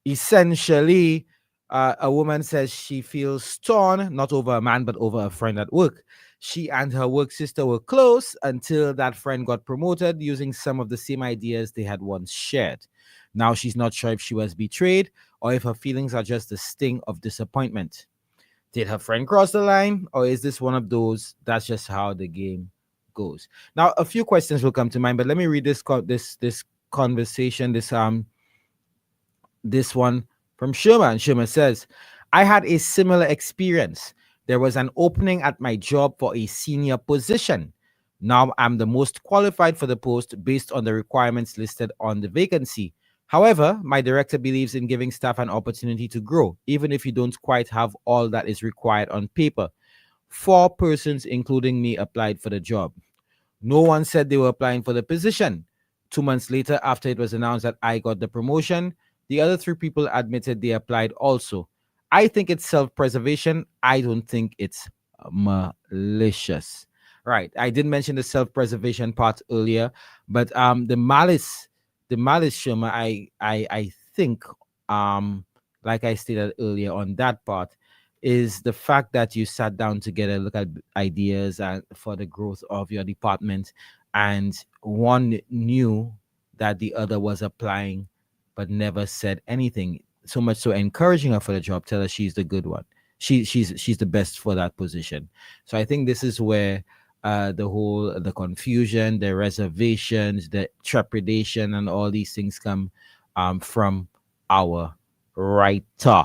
[SPEAKER 10] Essentially, a woman says she feels torn, not over a man, but over a friend at work. She and her work sister were close until that friend got promoted using some of the same ideas they had once shared. Now she's not sure if she was betrayed or if her feelings are just the sting of disappointment. Did her friend cross the line, or is this one of those that's just how the game goes? Now, a few questions will come to mind, but let me read this conversation, this one from Sherma. And Sherma says, I had a similar experience. There was an opening at my job for a senior position. Now I'm the most qualified for the post based on the requirements listed on the vacancy. However, my director believes in giving staff an opportunity to grow, even if you don't quite have all that is required on paper. 4 persons, including me, applied for the job. No one said they were applying for the position. 2 months later, after it was announced that I got the promotion, the other 3 people admitted they applied also. I think it's self-preservation. I don't think it's malicious. Right. I did mention the self-preservation part earlier, but the malice, Sherma, I think, like I stated earlier on that part, is the fact that you sat down together, look at ideas for the growth of your department, and one knew that the other was applying, but never said anything. So much so encouraging her for the job, tell her she's the good one. She's the best for that position. So I think this is where the confusion, the reservations, the trepidation, and all these things come from our writer.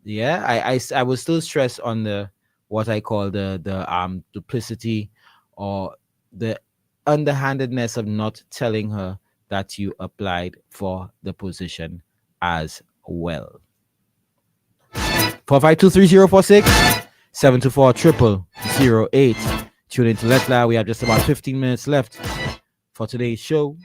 [SPEAKER 10] Yeah, I will still stress on the what I call the duplicity or the underhandedness of not telling her that you applied for the position as well. 4523046 724 Tune into Lettre. We have just about 15 minutes left for today's show.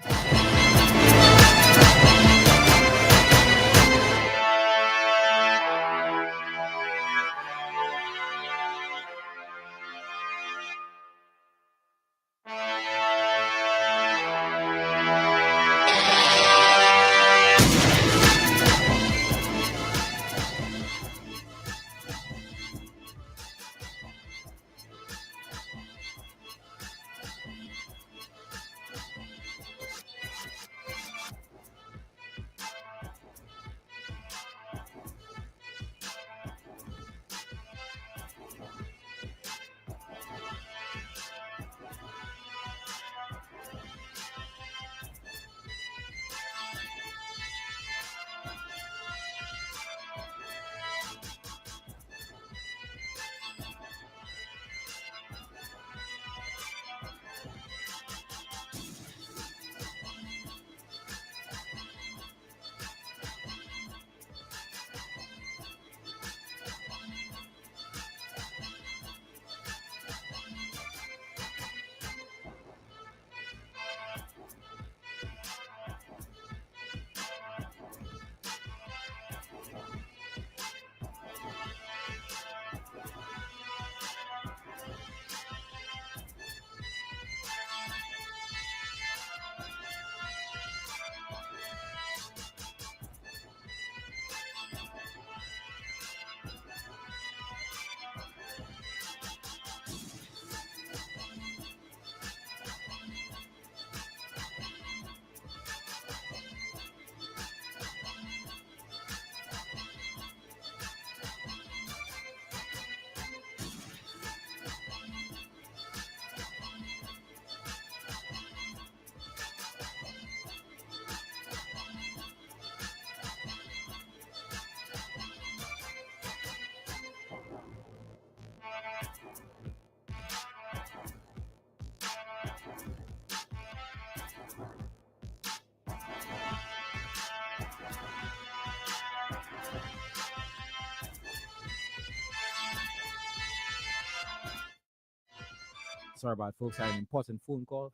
[SPEAKER 10] Sorry about it, folks. I had an important phone call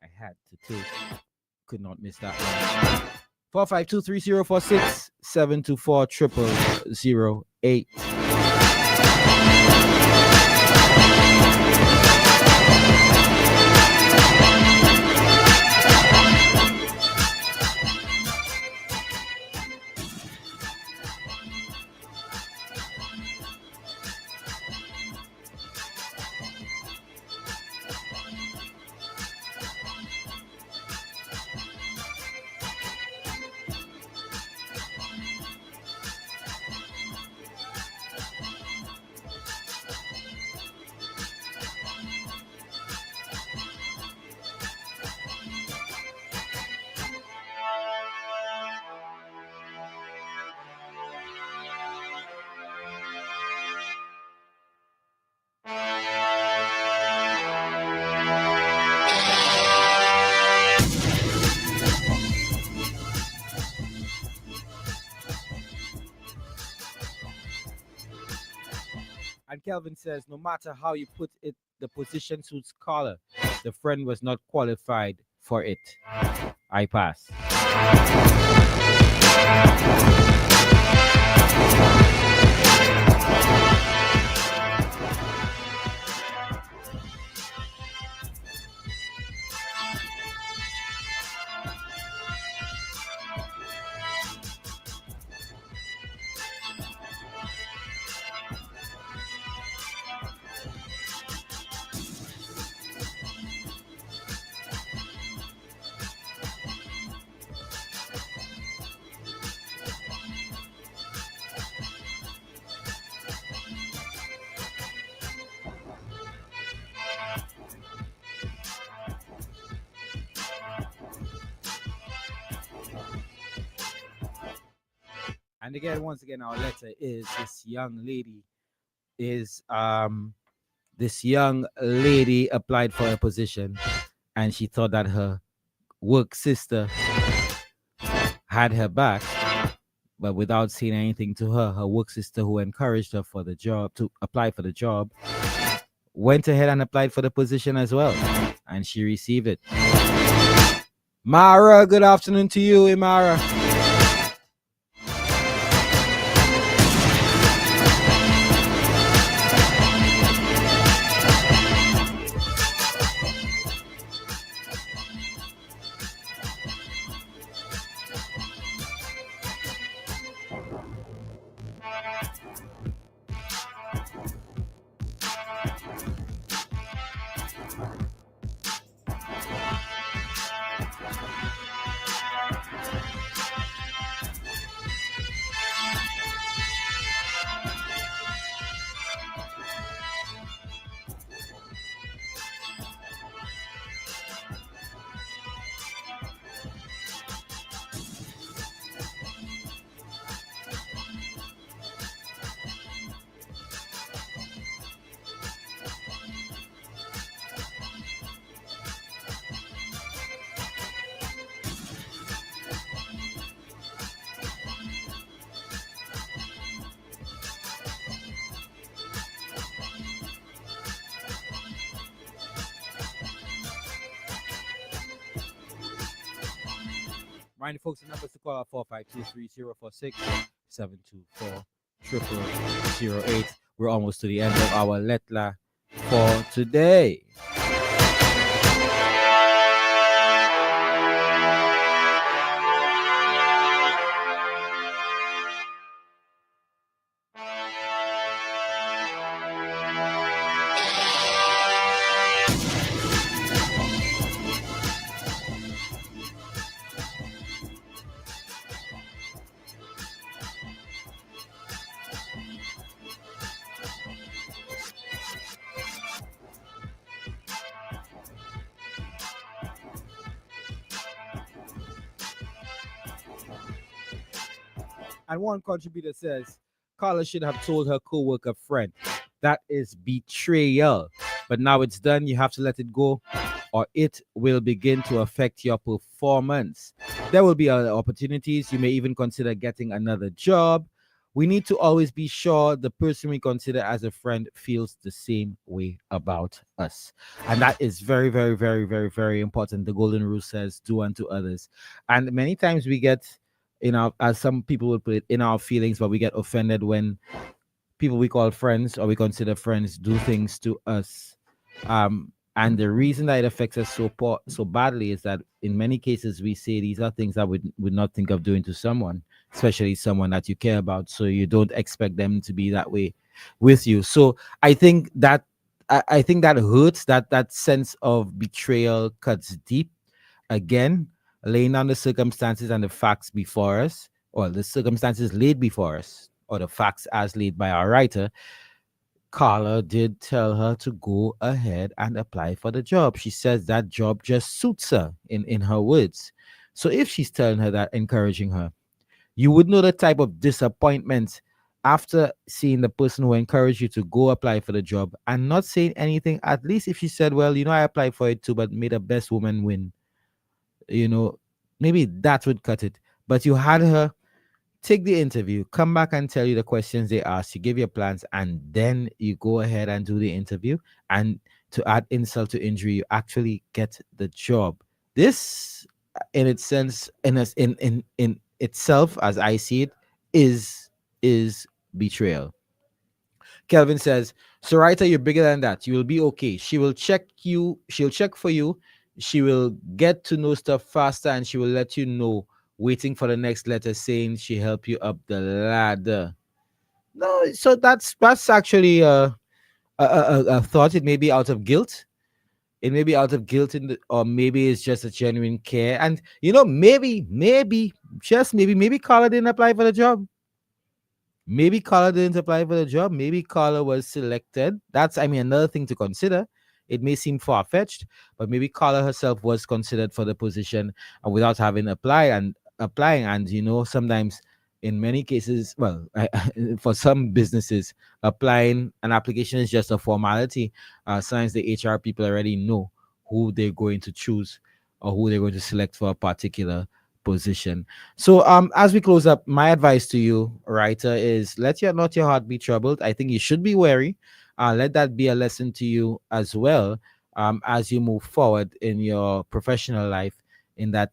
[SPEAKER 10] I had to take. Could not miss that one. 4523046 724 0008. And Kelvin says, no matter how you put it, the position suits color. The friend was not qualified for it. I pass. And again, once again, our letter is this young lady is this young lady applied for a position, and she thought that her work sister had her back, but without saying anything to her, her work sister, who encouraged her for the job to apply for the job, went ahead and applied for the position as well, and she received it. Mara, good afternoon to you, Imara. Remind folks the numbers to call are 452-3046-724-0008. We're almost to the end of our Lettre for today. And one contributor says, Carla should have told her co-worker friend. That is betrayal. But now it's done. You have to let it go, or it will begin to affect your performance. There will be other opportunities. You may even consider getting another job. We need to always be sure the person we consider as a friend feels the same way about us. And that is very, very, very, very, very important. The golden rule says, do unto others. And many times we get, as some people would put it, in our feelings, but we get offended when people we call friends or we consider friends do things to us. And the reason that it affects us so badly is that in many cases we say these are things that we would not think of doing to someone, especially someone that you care about. So you don't expect them to be that way with you. So I think that hurts. That sense of betrayal cuts deep. Again, laying down the circumstances and the facts before us, or the circumstances laid before us, or the facts as laid by our writer. Carla did tell her to go ahead and apply for the job. She says that job just suits her, in her words. So if she's telling her that, encouraging her, you would know the type of disappointment after seeing the person who encouraged you to go apply for the job and not saying anything. At least if she said, well, I applied for it too, but may the best woman win. Maybe that would cut it. But you had her take the interview, come back and tell you the questions they asked, you give your plans, and then you go ahead and do the interview. And to add insult to injury, you actually get the job. This, in its sense, in itself, as I see it, is betrayal. Kelvin says, Sorita, you're bigger than that. You will be okay. She will check you. She'll check for you. She will get to know stuff faster, and she will let you know, waiting for the next letter saying she helped you up the ladder. No, so that's actually a thought. It may be out of guilt. It may be out of guilt, or maybe it's just a genuine care. And maybe Carla didn't apply for the job. Maybe Carla didn't apply for the job. Maybe Carla was selected. That's, another thing to consider. It may seem far-fetched, but maybe Carla herself was considered for the position and without having applying. And sometimes, in many cases, well, for some businesses, applying an application is just a formality. Since the HR people already know who they're going to choose or who they're going to select for a particular position. So as we close up, my advice to you, writer, is let not your heart be troubled. I think you should be wary. Let that be a lesson to you as well, as you move forward in your professional life, in that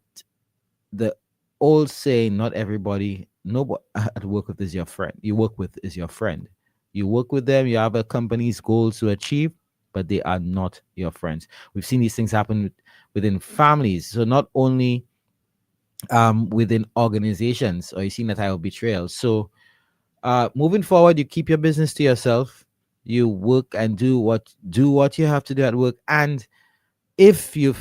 [SPEAKER 10] the old saying, not everybody nobody at work with is your friend. You work with is your friend. You work with them, you have a company's goals to achieve, but they are not your friends. We've seen these things happen within families. So not only within organizations, or you seen that type of betrayal. So moving forward, you keep your business to yourself. You work and do what you have to do at work. And if you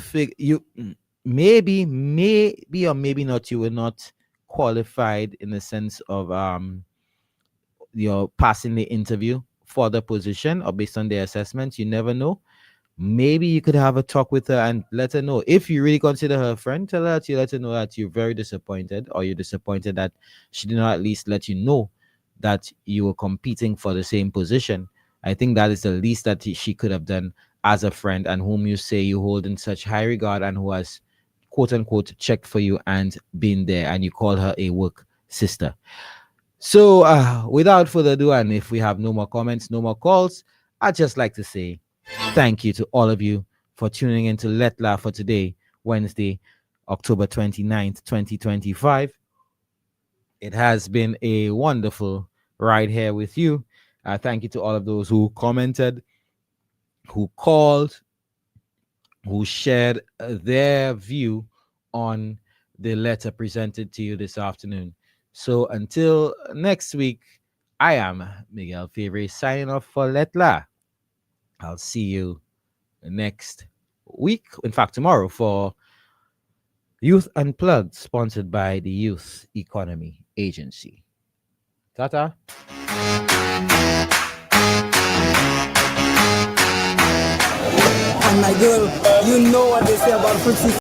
[SPEAKER 10] maybe or maybe not, you were not qualified in the sense of you're passing the interview for the position, or based on their assessments, you never know. Maybe you could have a talk with her and let her know. If you really consider her a friend, tell her that you let her know that you're very disappointed, or you're disappointed that she did not at least let you know that you were competing for the same position. I think that is the least that she could have done as a friend, and whom you say you hold in such high regard, and who has quote unquote checked for you and been there, and you call her a work sister. So without further ado, and if we have no more comments, no more calls, I'd just like to say thank you to all of you for tuning in to Lettre for today, Wednesday, October 29th, 2025. It has been a wonderful ride here with you. Thank you to all of those who commented, who called, who shared their view on the letter presented to you this afternoon. So until next week, I am Miguel Fevrier signing off for Lettre. I'll see you next week, in fact tomorrow, for Youth Unplugged, sponsored by the Youth Economy Agency. Tata.
[SPEAKER 6] And my girl, you know what they say about fruit